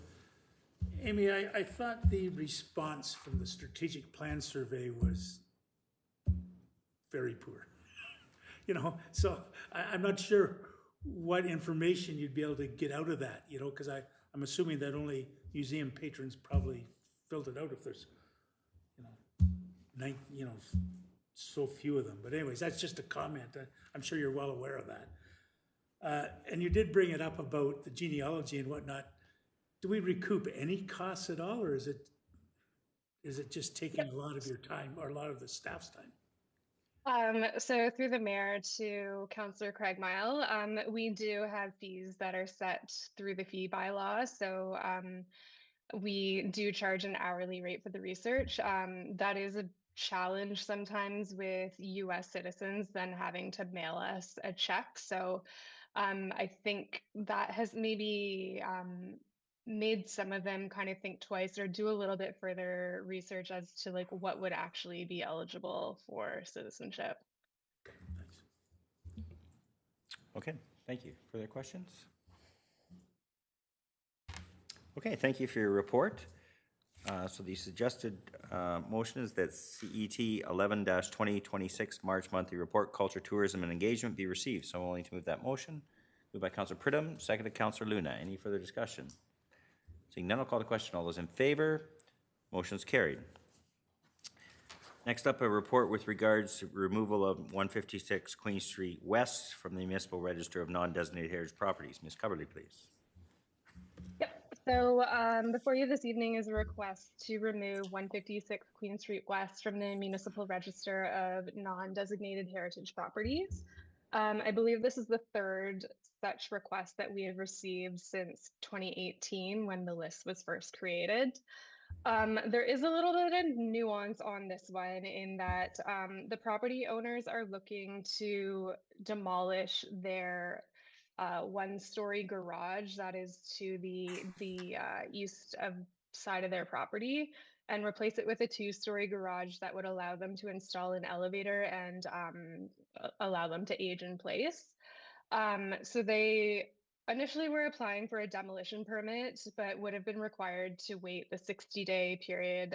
Amy, I thought the response from the strategic plan survey was very poor. You know, so I'm not sure what information you'd be able to get out of that, you know, because I'm assuming that only museum patrons probably filled it out if there's, so few of them. But anyways, that's just a comment. I'm sure you're well aware of that. And you did bring it up about the genealogy and whatnot. Do we recoup any costs at all, or is it just taking a lot of your time or a lot of the staff's time? So through the mayor to Councillor Craigmile, we do have fees that are set through the fee bylaw. So we do charge an hourly rate for the research. That is a challenge sometimes with US citizens then having to mail us a check. So I think that has maybe made some of them kind of think twice or do a little bit further research as to like what would actually be eligible for citizenship. Okay, thank you. Further questions? Okay, thank you for your report. So the suggested motion is that CET 11-2026 March monthly report, culture, tourism, and engagement be received. So I'm willing to move that motion. Moved by Councillor Pridham, seconded Councillor Luna. Any further discussion? Seeing none, I'll call the question. All those in favor? Motion's carried. Next up, a report with regards to removal of 156 Queen Street West from the Municipal Register of Non-Designated Heritage Properties. Ms. Coverley, please. So before you this evening is a request to remove 156 Queen Street West from the Municipal Register of Non-Designated Heritage Properties. I believe this is the third such request that we have received since 2018 when the list was first created. There is a little bit of nuance on this one in that the property owners are looking to demolish their one-story garage that is to the east side of their property and replace it with a two-story garage that would allow them to install an elevator and allow them to age in place. So they initially were applying for a demolition permit, but would have been required to wait the 60-day period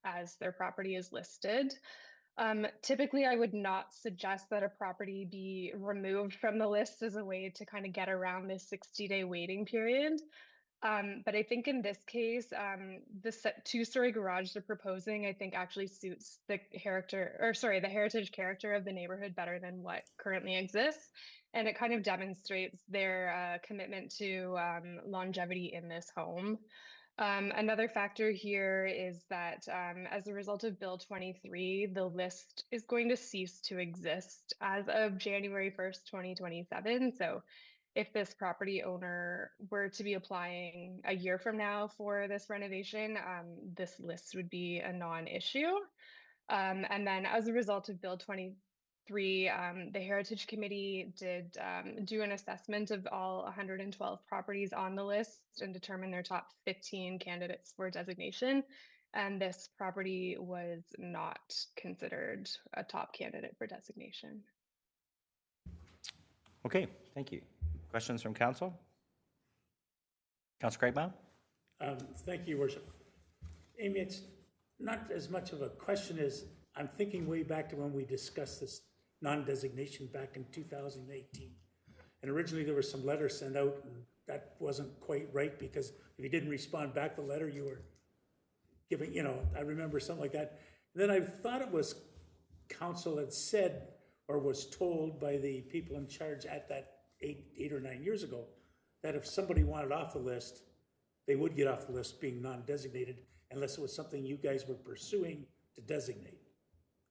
as their property is listed. Typically, I would not suggest that a property be removed from the list as a way to kind of get around this 60-day waiting period. But I think in this case, the two-story garage they're proposing, I think actually suits the heritage character of the neighborhood better than what currently exists. And it kind of demonstrates their commitment to longevity in this home. Another factor here is that as a result of Bill 23, the list is going to cease to exist as of January 1st, 2027. So if this property owner were to be applying a year from now for this renovation, this list would be a non-issue. And then as a result of Bill 23, the Heritage Committee did do an assessment of all 112 properties on the list and determine their top 15 candidates for designation. And this property was not considered a top candidate for designation. Okay, thank you. Questions from council? Councillor Craigmile? Thank you, Worship. Amy, not as much of a question as, I'm thinking way back to when we discussed this non-designation back in 2018. And originally there was some letters sent out and that wasn't quite right because if you didn't respond back the letter, you were giving, you know, I remember something like that. And then I thought it was council had said or was told by the people in charge at that eight or 9 years ago that if somebody wanted off the list, they would get off the list being non-designated unless it was something you guys were pursuing to designate.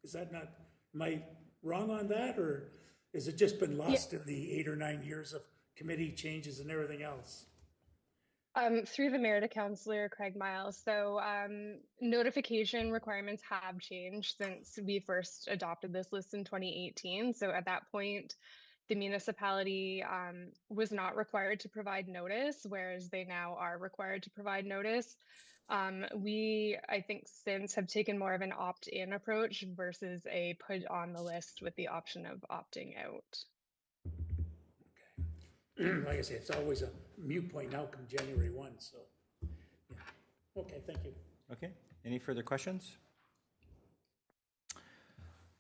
Is that not, am I wrong on that, or has it just been lost in the 8 or 9 years of committee changes and everything else? Through the mayor to councillor Craig Miles. So notification requirements have changed since we first adopted this list in 2018. So at that point, the municipality was not required to provide notice, whereas they now are required to provide notice. We, I think, since have taken more of an opt-in approach versus a put on the list with the option of opting out. Okay. Like I say, it's always a moot point now come January 1, so. Yeah. Okay, thank you. Okay, any further questions?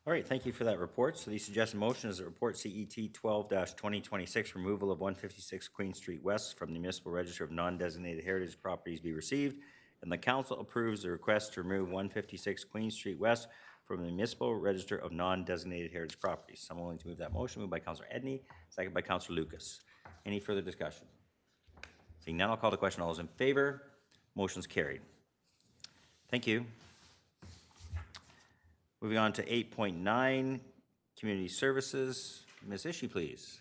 All right, thank you for that report. So the suggested motion is that report CET 12-2026, removal of 156 Queen Street West from the Municipal Register of Non-Designated Heritage Properties be received, and the council approves the request to remove 156 Queen Street West from the Municipal Register of Non-Designated Heritage Properties. Someone willing to move that motion? Moved by Councillor Edney, second by Councillor Lucas. Any further discussion? Seeing none, I'll call the question. All those in favor? Motion's carried. Thank you. Moving on to 8.9, Community Services. Ms. Ishii, please.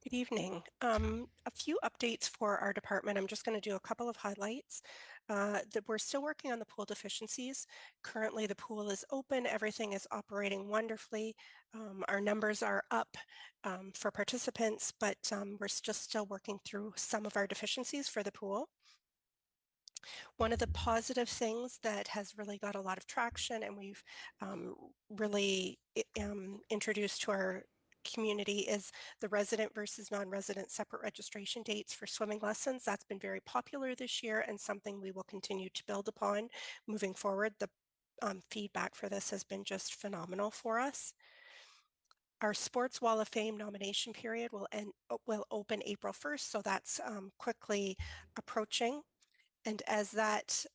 Good evening. A few updates for our department. I'm just going to do a couple of highlights. That we're still working on the pool deficiencies. Currently, the pool is open. Everything is operating wonderfully. Our numbers are up for participants, but we're just still working through some of our deficiencies for the pool. One of the positive things that has really got a lot of traction and we've really introduced to our community is the resident versus non-resident separate registration dates for swimming lessons. That's been very popular this year and something we will continue to build upon moving forward. The feedback for this has been just phenomenal for us. Our Sports Wall of Fame nomination period will open April 1st, so that's quickly approaching. And as that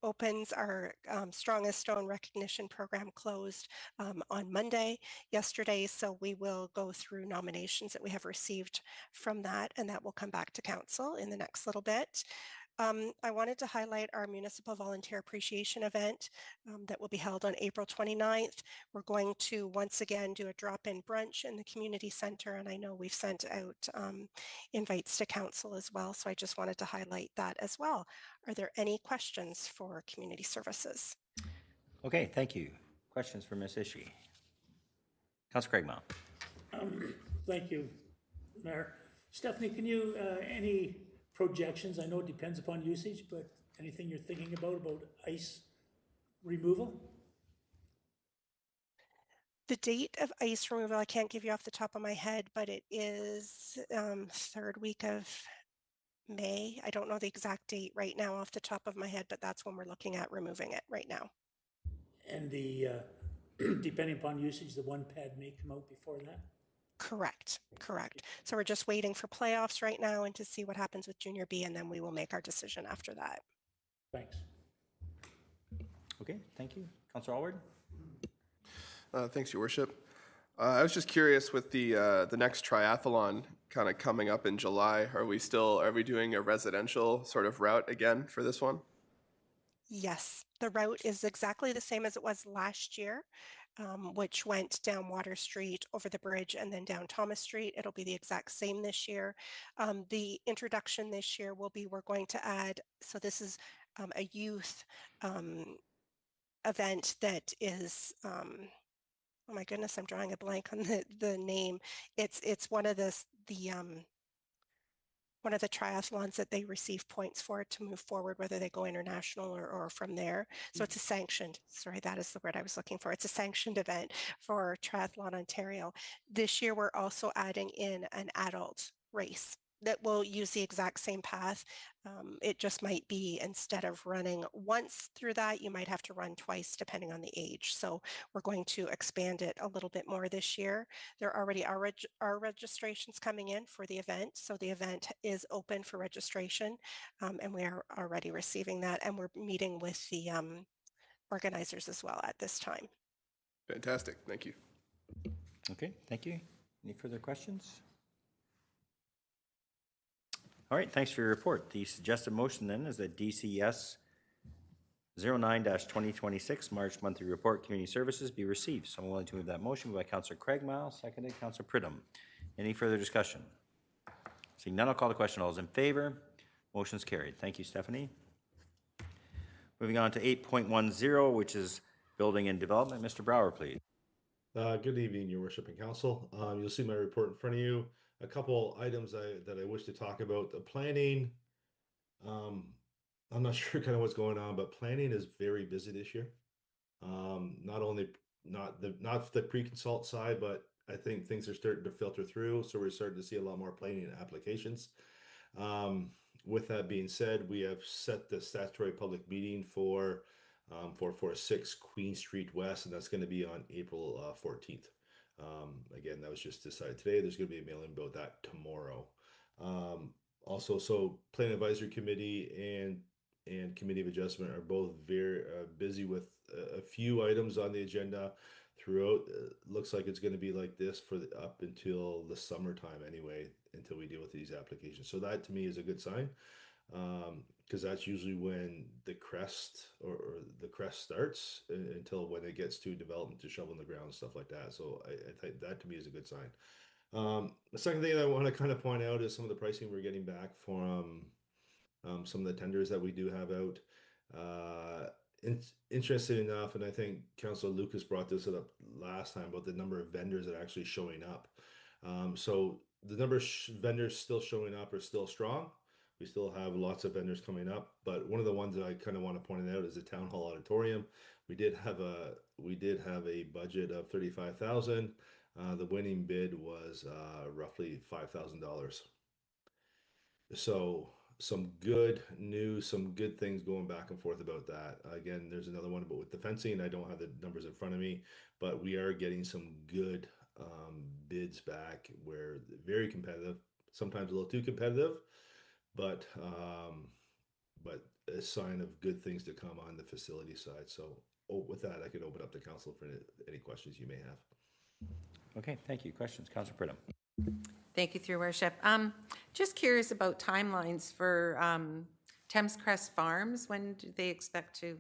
opens, our Strongest Stone recognition program closed on Monday, yesterday, so we will go through nominations that we have received from that, and that will come back to council in the next little bit. I wanted to highlight our Municipal Volunteer Appreciation event that will be held on April 29th. We're going to once again do a drop-in brunch in the community center, and I know we've sent out invites to council as well, so I just wanted to highlight that as well. Are there any questions for community services? Okay, thank you. Questions for Ms. Ishii? Councillor Craigmile. Thank you, Mayor. Stephanie, can you, any projections? I know it depends upon usage, but anything you're thinking about ice removal? The date of ice removal, I can't give you off the top of my head, but it is third week of May. I don't know the exact date right now off the top of my head, but that's when we're looking at removing it right now. And the, depending upon usage, the one pad may come out before that? Correct, correct. So we're just waiting for playoffs right now and to see what happens with Junior B, and then we will make our decision after that. Thanks. Okay, thank you. Councillor Alward? Thanks, Your Worship. I was just curious with the next triathlon kind of coming up in July, are we doing a residential sort of route again for this one? Yes, the route is exactly the same as it was last year, which went down Water Street, over the bridge, and then down Thomas Street. It'll be the exact same this year. The introduction this year will be, we're going to add, so this is a youth event that is, oh my goodness, I'm drawing a blank on the name. It's one of the one of the triathlons that they receive points for to move forward, whether they go international or from there. So it's a sanctioned, sorry, that is the word I was looking for. It's a sanctioned event for Triathlon Ontario. This year, we're also adding in an adult race that will use the exact same path. It just might be, instead of running once through that, you might have to run twice depending on the age. So we're going to expand it a little bit more this year. There already are registrations coming in for the event. So the event is open for registration, and we are already receiving that. And we're meeting with the organizers as well at this time. Fantastic. Thank you. Okay, thank you. Any further questions? All right, thanks for your report. The suggested motion then is that DCS 09-2026 March monthly report community services be received. Someone willing to move that motion by Councillor Craigmile, seconded Councillor Pridham. Any further discussion? Seeing none, I'll call the question. All those in favor? Motion's carried. Thank you, Stephanie. Moving on to 8.10, which is building and development. Mr. Brower, please. Good evening, Your Worship and Council. You'll see my report in front of you. A couple items that I wish to talk about. The planning, I'm not sure kind of what's going on, but planning is very busy this year. Not the pre-consult side, but I think things are starting to filter through. So we're starting to see a lot more planning applications. With that being said, we have set the statutory public meeting for 6 Queen Street West, and that's going to be on April 14th. Again, that was just decided today. There's going to be a mail-in about that tomorrow. Also, so Plan Advisory Committee and Committee of Adjustment are both very busy with a few items on the agenda throughout. Looks like it's going to be like this for up until the summertime anyway, until we deal with these applications. So that to me is a good sign, because that's usually when the crest or the crest starts until when it gets to development, to shovel in the ground and stuff like that. So I think that to me is a good sign. The second thing I want to kind of point out is some of the pricing we're getting back from some of the tenders that we do have out. Interesting enough, and I think Councilor Lucas brought this up last time about the number of vendors that are actually showing up. So the number of vendors still showing up are still strong. We still have lots of vendors coming up, but one of the ones that I kind of want to point out is the Town Hall Auditorium. We did have a budget of $35,000. The winning bid was roughly $5,000. So some good news, some good things going back and forth about that. Again, there's another one about with the fencing. I don't have the numbers in front of me, but we are getting some good bids back, where very competitive, sometimes a little too competitive, but a sign of good things to come on the facility side. So with that, I could open up the council for any questions you may have. Okay, thank you. Questions? Councillor Pridham. Thank you, through worship. Just curious about timelines for Thames Crest Farms. When do they expect to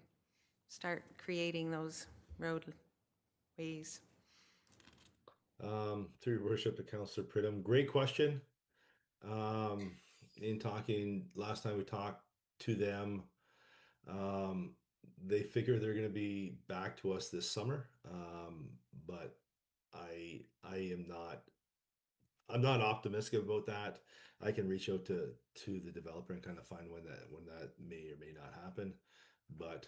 start creating those roadways? Through your worship to Councillor Pridham, great question. In talking last time we talked to them, they figure they're going to be back to us this summer, but I'm not optimistic about that. I can reach out to the developer and kind of find when that may or may not happen, but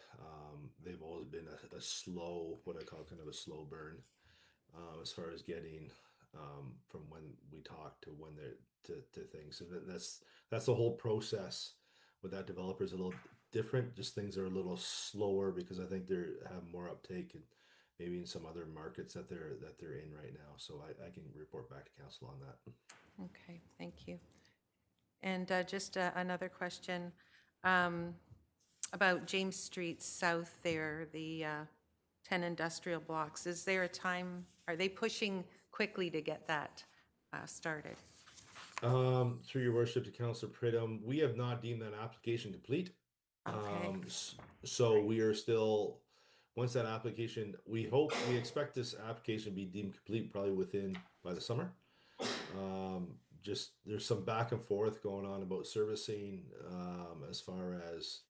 they've always been a slow, what I call kind of a slow burn, as far as getting from when we talk to when they're to things. So that's the whole process with that developer is a little different. Just things are a little slower because I think they have more uptake and maybe in some other markets that they're in right now. So I can report back to council on that. Okay, thank you. And just another question about James Street South there, the 10 industrial blocks. Is there a time, are they pushing quickly to get that started? Through your worship to Councillor Pridham, we have not deemed that application complete. Okay. So we are still, once that application, we expect this application to be deemed complete probably by the summer. Just there's some back and forth going on about servicing, as far as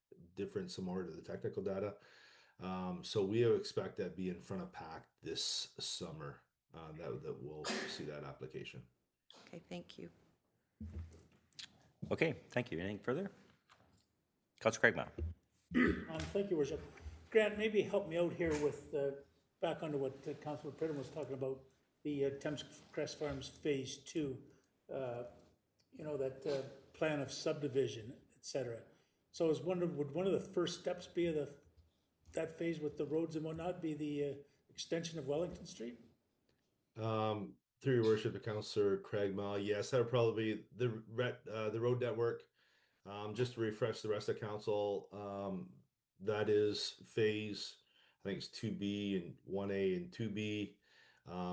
some more to the technical data. So we expect that be in front of PAC this summer, that we'll see that application. Okay, thank you. Okay, thank you. Anything further? Councillor Craigmile. Thank you, Worship. Grant, maybe help me out here with back onto what Councillor Pridham was talking about, the Thames Crest Farms Phase 2. you know, that plan of subdivision, et cetera. So I was wondering, would one of the first steps be of that phase with the roads and whatnot be the extension of Wellington Street? Through your worship, to Councillor Craig Mall, yes, that would probably be the road network. Just to refresh the rest of council, that is phase, I think it's 2B and 1A and 2B.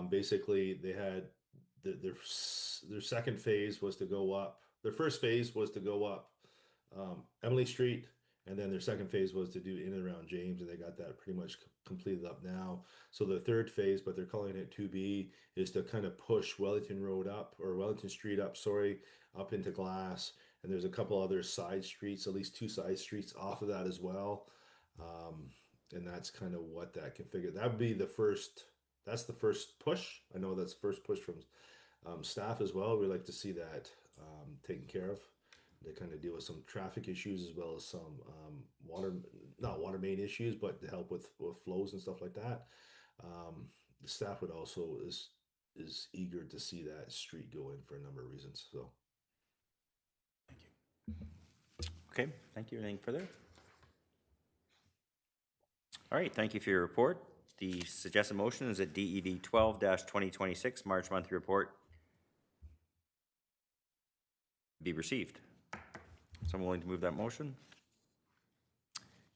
Basically, they had their second phase was to go up. Their first phase was to go up Emily Street, and then their second phase was to do in and around James, and they got that pretty much completed up now. So the third phase, but they're calling it 2B, is to kind of push Wellington Road up, or Wellington Street up, sorry, up into Glass. And there's a couple other side streets, at least 2 side streets off of that as well. And that's kind of what that configured. That would be the first, that's the first push. I know that's the first push from staff as well. We like to see that taken care of. They kind of deal with some traffic issues as well as some not water main issues, but to help with flows and stuff like that. The staff would also is eager to see that street go in for a number of reasons. So. Okay, thank you. Anything further? All right, thank you for your report. The suggested motion is that DEV 12-2026 March monthly report be received. Someone willing to move that motion?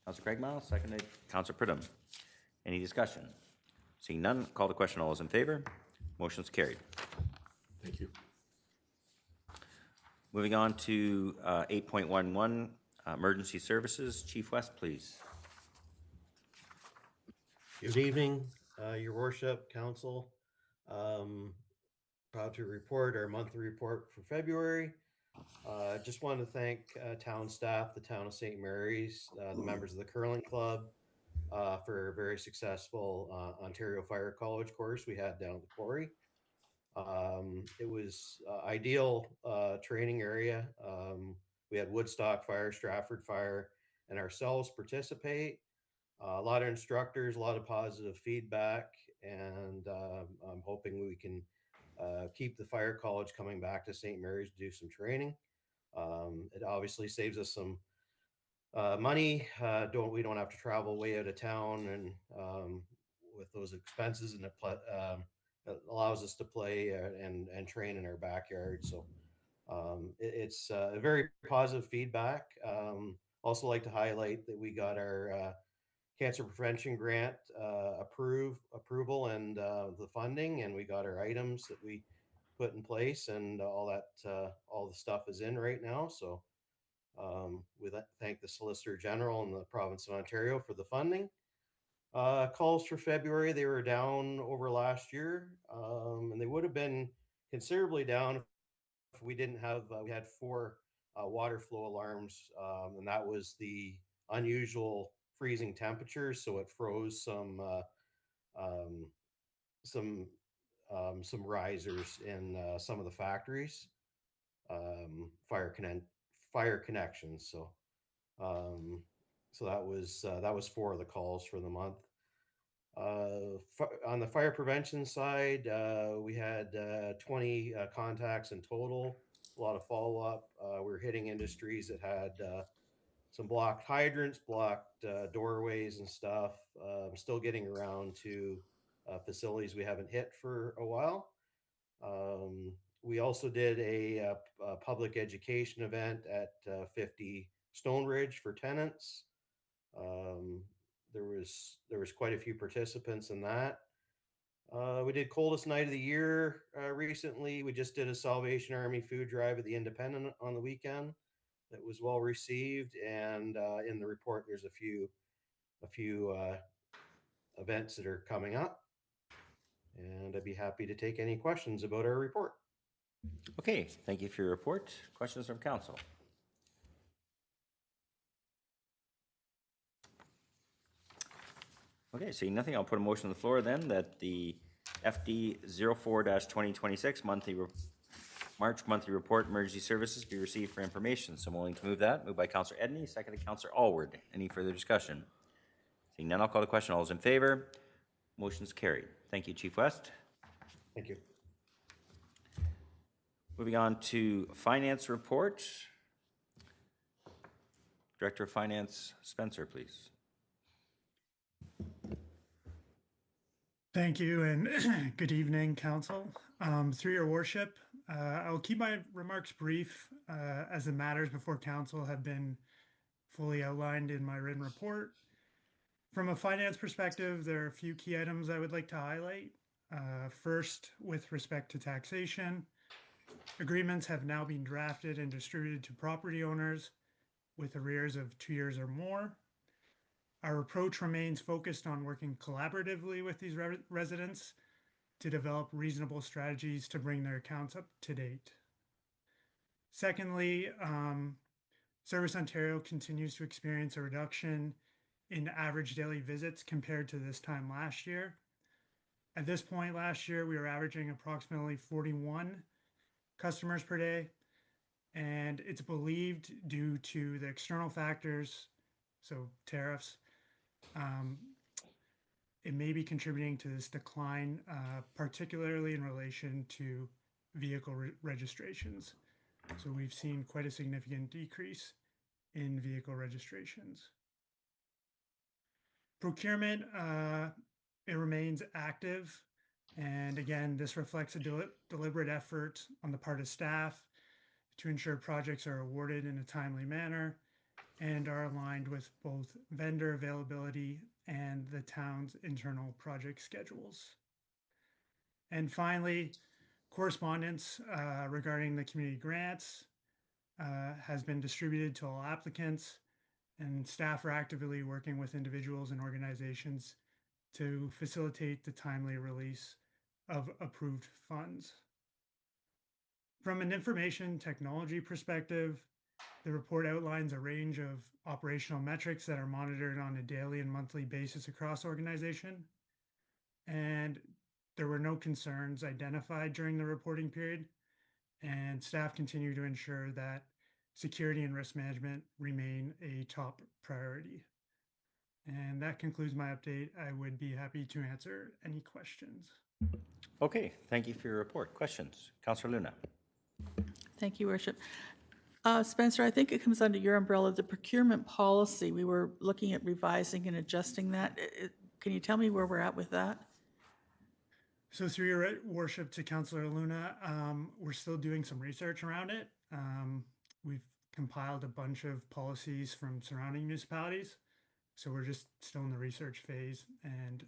Councillor Craig Miles, seconded. Councillor Pridham. Any discussion? Seeing none, call the question. All those in favor? Motion's carried. Thank you. Moving on to 8.11, emergency services. Chief West, please. Good evening, Your Worship, Council. Proud to report our monthly report for February. Just want to thank town staff, the town of St. Mary's, the members of the Curling Club for a very successful Ontario Fire College course we had down at the quarry. It was ideal training area. We had Woodstock Fire, Stratford Fire, and ourselves participate. A lot of instructors, a lot of positive feedback, and I'm hoping we can keep the fire college coming back to St. Mary's to do some training. It obviously saves us some money. We don't have to travel way out of town, and with those expenses, and it allows us to play and train in our backyard. So it's a very positive feedback. Also like to highlight that we got our cancer prevention grant approval and the funding, and we got our items that we put in place, and all the stuff is in right now. So we thank the Solicitor General and the province of Ontario for the funding. Calls for February, they were down over last year, and they would have been considerably down if we didn't have, we had 4 water flow alarms, and that was the unusual freezing temperatures, so it froze some risers in some of the factories, fire connections. So so that was 4 of the calls for the month. On the fire prevention side, we had 20 contacts in total, a lot of follow-up. We're hitting industries that had some blocked hydrants, blocked doorways and stuff. Still getting around to facilities we haven't hit for a while. We also did a public education event at 50 Stone Ridge for tenants. There was quite a few participants in that. We did coldest night of the year recently. We just did a Salvation Army food drive at the Independent on the weekend. That was well received, and in the report there's a few events that are coming up, and I'd be happy to take any questions about our report. Okay, thank you for your report. Questions from council? Okay, seeing nothing, I'll put a motion on the floor then that the FD 04-2026 March monthly report emergency services be received for information. So I'm willing to move that. Moved by Councillor Edney, seconded Councillor Allward. Any further discussion? Seeing none, I'll call the question. All those in favor? Motion's carried. Thank you, Chief West. Thank you. Moving on to Finance Report. Director of Finance, Spencer, please. Thank you, and good evening, Council. Through your worship, I'll keep my remarks brief as the matters before Council have been fully outlined in my written report. From a finance perspective, there are a few key items I would like to highlight. First, with respect to taxation, agreements have now been drafted and distributed to property owners with arrears of 2 years or more. Our approach remains focused on working collaboratively with these residents to develop reasonable strategies to bring their accounts up to date. Secondly, Service Ontario continues to experience a reduction in average daily visits compared to this time last year. At this point last year, we were averaging approximately 41 customers per day, and it's believed due to the external factors, so tariffs, it may be contributing to this decline, particularly in relation to vehicle registrations. So we've seen quite a significant decrease in vehicle registrations. Procurement, it remains active. And again, this reflects a deliberate effort on the part of staff to ensure projects are awarded in a timely manner and are aligned with both vendor availability and the town's internal project schedules. And finally, correspondence regarding the community grants has been distributed to all applicants, and staff are actively working with individuals and organizations to facilitate the timely release of approved funds. From an information technology perspective, the report outlines a range of operational metrics that are monitored on a daily and monthly basis across the organization. And there were no concerns identified during the reporting period, and staff continue to ensure that security and risk management remain a top priority. And that concludes my update. I would be happy to answer any questions. Okay, thank you for your report. Questions? Councillor Luna. Thank you, Worship. Spencer, I think it comes under your umbrella, the procurement policy. We were looking at revising and adjusting that. Can you tell me where we're at with that? So through your worship to Councillor Luna, we're still doing some research around it. We've compiled a bunch of policies from surrounding municipalities. So we're just still in the research phase, and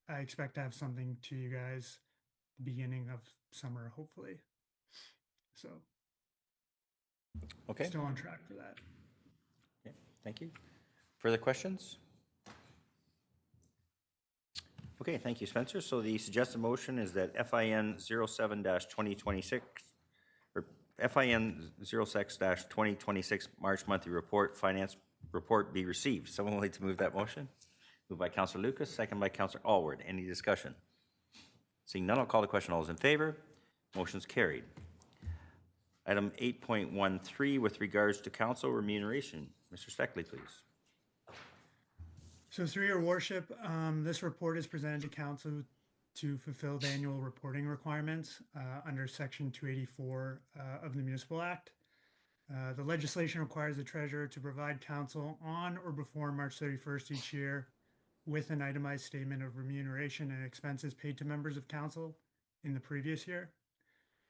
I expect to have something to you guys beginning of summer, hopefully. So okay, still on track for that. Okay, thank you. Further questions? Okay, thank you, Spencer. So the suggested motion is that FIN 07-2026 or FIN 06-2026 March monthly report, finance report be received. Someone would like to move that motion? Moved by Councillor Lucas, second by Councillor Alward. Any discussion? Seeing none, I'll call the question. All those in favor? Motion's carried. Item 8.13 with regards to council remuneration. Mr. Steckley, please. So through your worship, this report is presented to council to fulfill the annual reporting requirements under section 284 of the Municipal Act. The legislation requires the treasurer to provide council on or before March 31st each year with an itemized statement of remuneration and expenses paid to members of council in the previous year.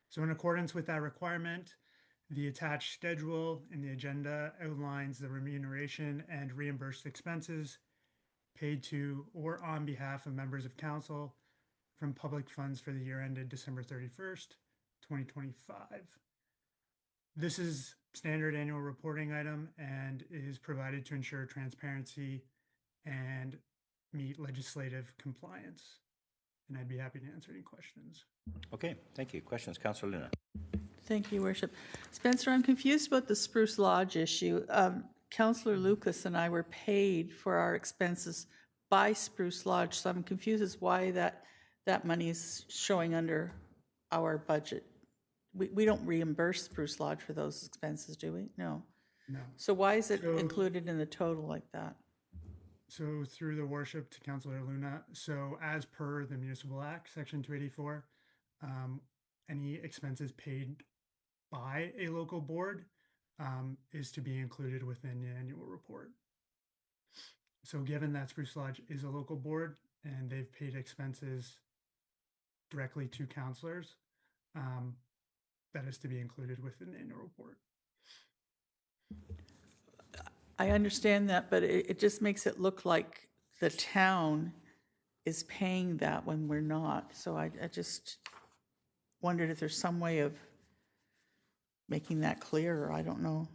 So in accordance with that requirement, the attached schedule in the agenda outlines the remuneration and reimbursed expenses paid to or on behalf of members of council from public funds for the year ended December 31st, 2025. This is standard annual reporting item and is provided to ensure transparency and meet legislative compliance. And I'd be happy to answer any questions. Okay, thank you. Questions, Councillor Luna. Thank you, Worship. Spencer, I'm confused about the Spruce Lodge issue. Councillor Lucas and I were paid for our expenses by Spruce Lodge, so I'm confused as why that money is showing under our budget. We don't reimburse Spruce Lodge for those expenses, do we? No. No. So why is it included in the total like that? So through the worship to Councillor Luna, so as per the Municipal Act, Section 284, any expenses paid by a local board is to be included within the annual report. So given that Spruce Lodge is a local board and they've paid expenses directly to councilors, that is to be included within the annual report. I understand that, but it just makes it look like the town is paying that when we're not. So I just wondered if there's some way of making that clearer. I don't know.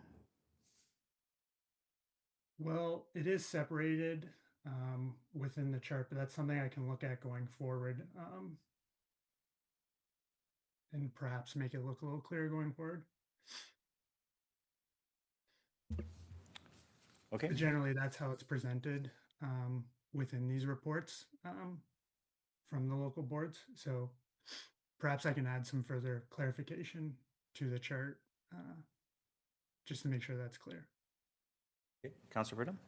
Well, it is separated within the chart, but that's something I can look at going forward and perhaps make it look a little clearer going forward. Okay. But generally, that's how it's presented within these reports from the local boards. So perhaps I can add some further clarification to the chart just to make sure that's clear. Okay. Councillor Britton?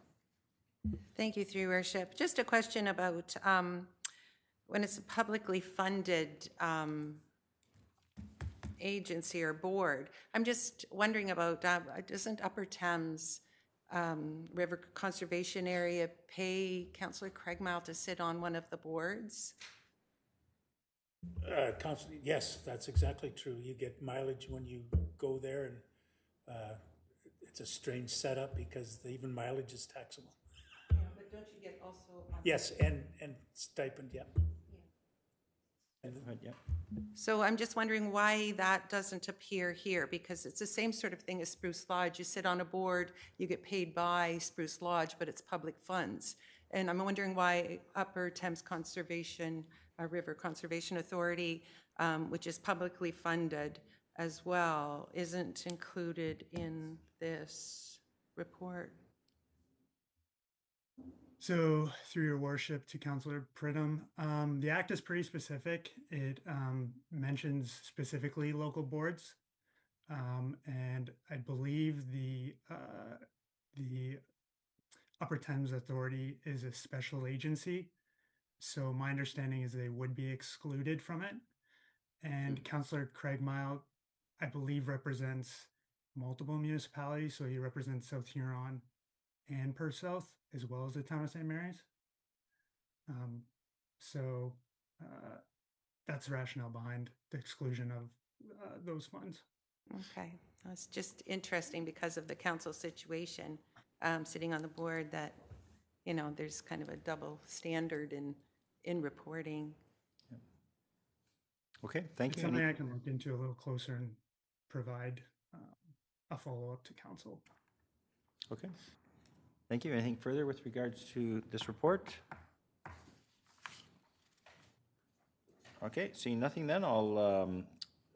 Thank you, through your worship. Just a question about when it's a publicly funded agency or board. I'm just wondering about, doesn't Upper Thames River Conservation Area pay Councillor Craigmile to sit on one of the boards? Yes, that's exactly true. You get mileage when you go there, and it's a strange setup because even mileage is taxable. Yeah, but don't you get also? Yes, and stipend, yeah. Yeah. So I'm just wondering why that doesn't appear here, because it's the same sort of thing as Spruce Lodge. You sit on a board, you get paid by Spruce Lodge, but it's public funds. And I'm wondering why Upper Thames Conservation, River Conservation Authority, which is publicly funded as well, isn't included in this report. So through your worship to Councillor Pridham, the act is pretty specific. It mentions specifically local boards. And I believe the Upper Thames Authority is a special agency. So my understanding is they would be excluded from it. And Councillor Craigmile, I believe, represents multiple municipalities. So he represents South Huron and Perth South, as well as the town of St. Mary's. So that's the rationale behind the exclusion of those funds. Okay, it's just interesting because of the council situation, sitting on the board, that, you know, there's kind of a double standard in reporting. Okay, thank It's you. something I can look into a little closer and provide a follow-up to council. Okay. Thank you. Anything further with regards to this report? Okay, seeing nothing then, I'll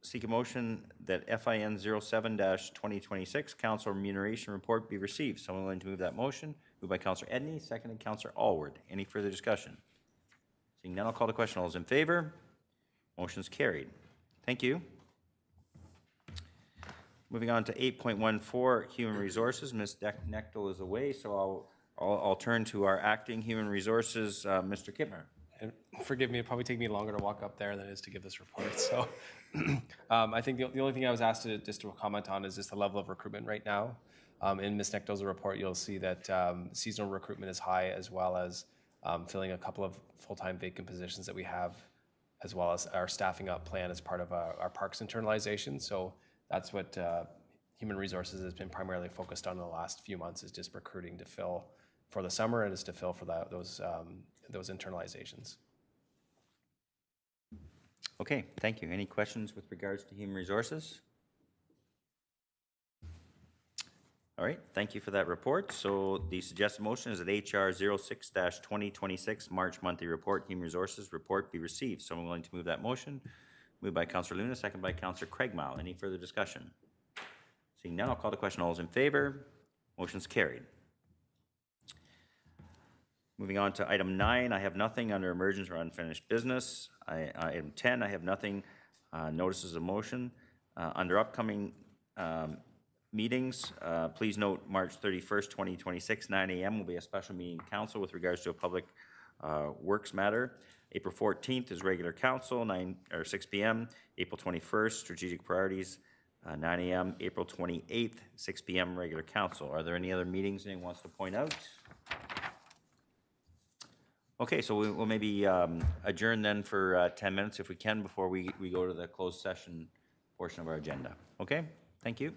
seek a motion that FIN 07-2026 Council Remuneration Report be received. Someone willing to move that motion? Moved by Councillor Edney, seconded Councillor Alward. Any further discussion? Seeing none, I'll call the question. All those in favor? Motion's carried. Thank you. Moving on to 8.14, Human Resources. Ms. Knechtel is away, so I'll turn to our acting Human Resources, Mr. Kittmer. And forgive me, it'll probably take me longer to walk up there than it is to give this report. So I think the only thing I was asked just to comment on is just the level of recruitment right now. In Ms. Knechtel's report, you'll see that seasonal recruitment is high, as well as filling a couple of full-time vacant positions that we have, as well as our staffing up plan as part of our parks internalization. So that's what Human Resources has been primarily focused on in the last few months, is just recruiting to fill for the summer and is to fill for those internalizations. Okay, thank you. Any questions with regards to Human Resources? All right, thank you for that report. So the suggested motion is that HR 06-2026 March monthly report, Human Resources report, be received. Someone willing to move that motion? Moved by Councillor Luna, second by Councillor Craigmile. Any further discussion? Seeing none, I'll call the question. All those in favor? Motion's carried. Moving on to item 9, I have nothing under emergence or unfinished business. Item 10, I have nothing. Notices of motion. Under upcoming meetings, please note March 31st, 2026, 9 a.m. will be a special meeting council with regards to a public Works matter. April 14th is regular council, 6 p.m. April 21st, strategic priorities, 9 a.m. April 28th, 6 p.m. regular council. Are there any other meetings anyone wants to point out? Okay, so we'll maybe adjourn then for 10 minutes if we can before we go to the closed session portion of our agenda. Okay, thank you.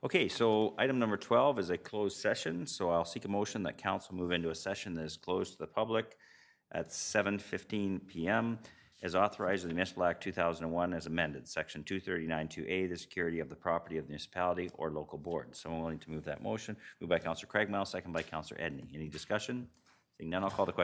Okay, so item number 12 is a closed session, so I'll seek a motion that council move into a session that is closed to the public at 7:15 PM as authorized in the Municipal Act 2001 as amended, Section 239-2A, the security of the property of the municipality or local board. Someone willing to move that motion? Moved by Councillor Craigmile, second by Councillor Edney. Any discussion? Seeing none, I'll call the question.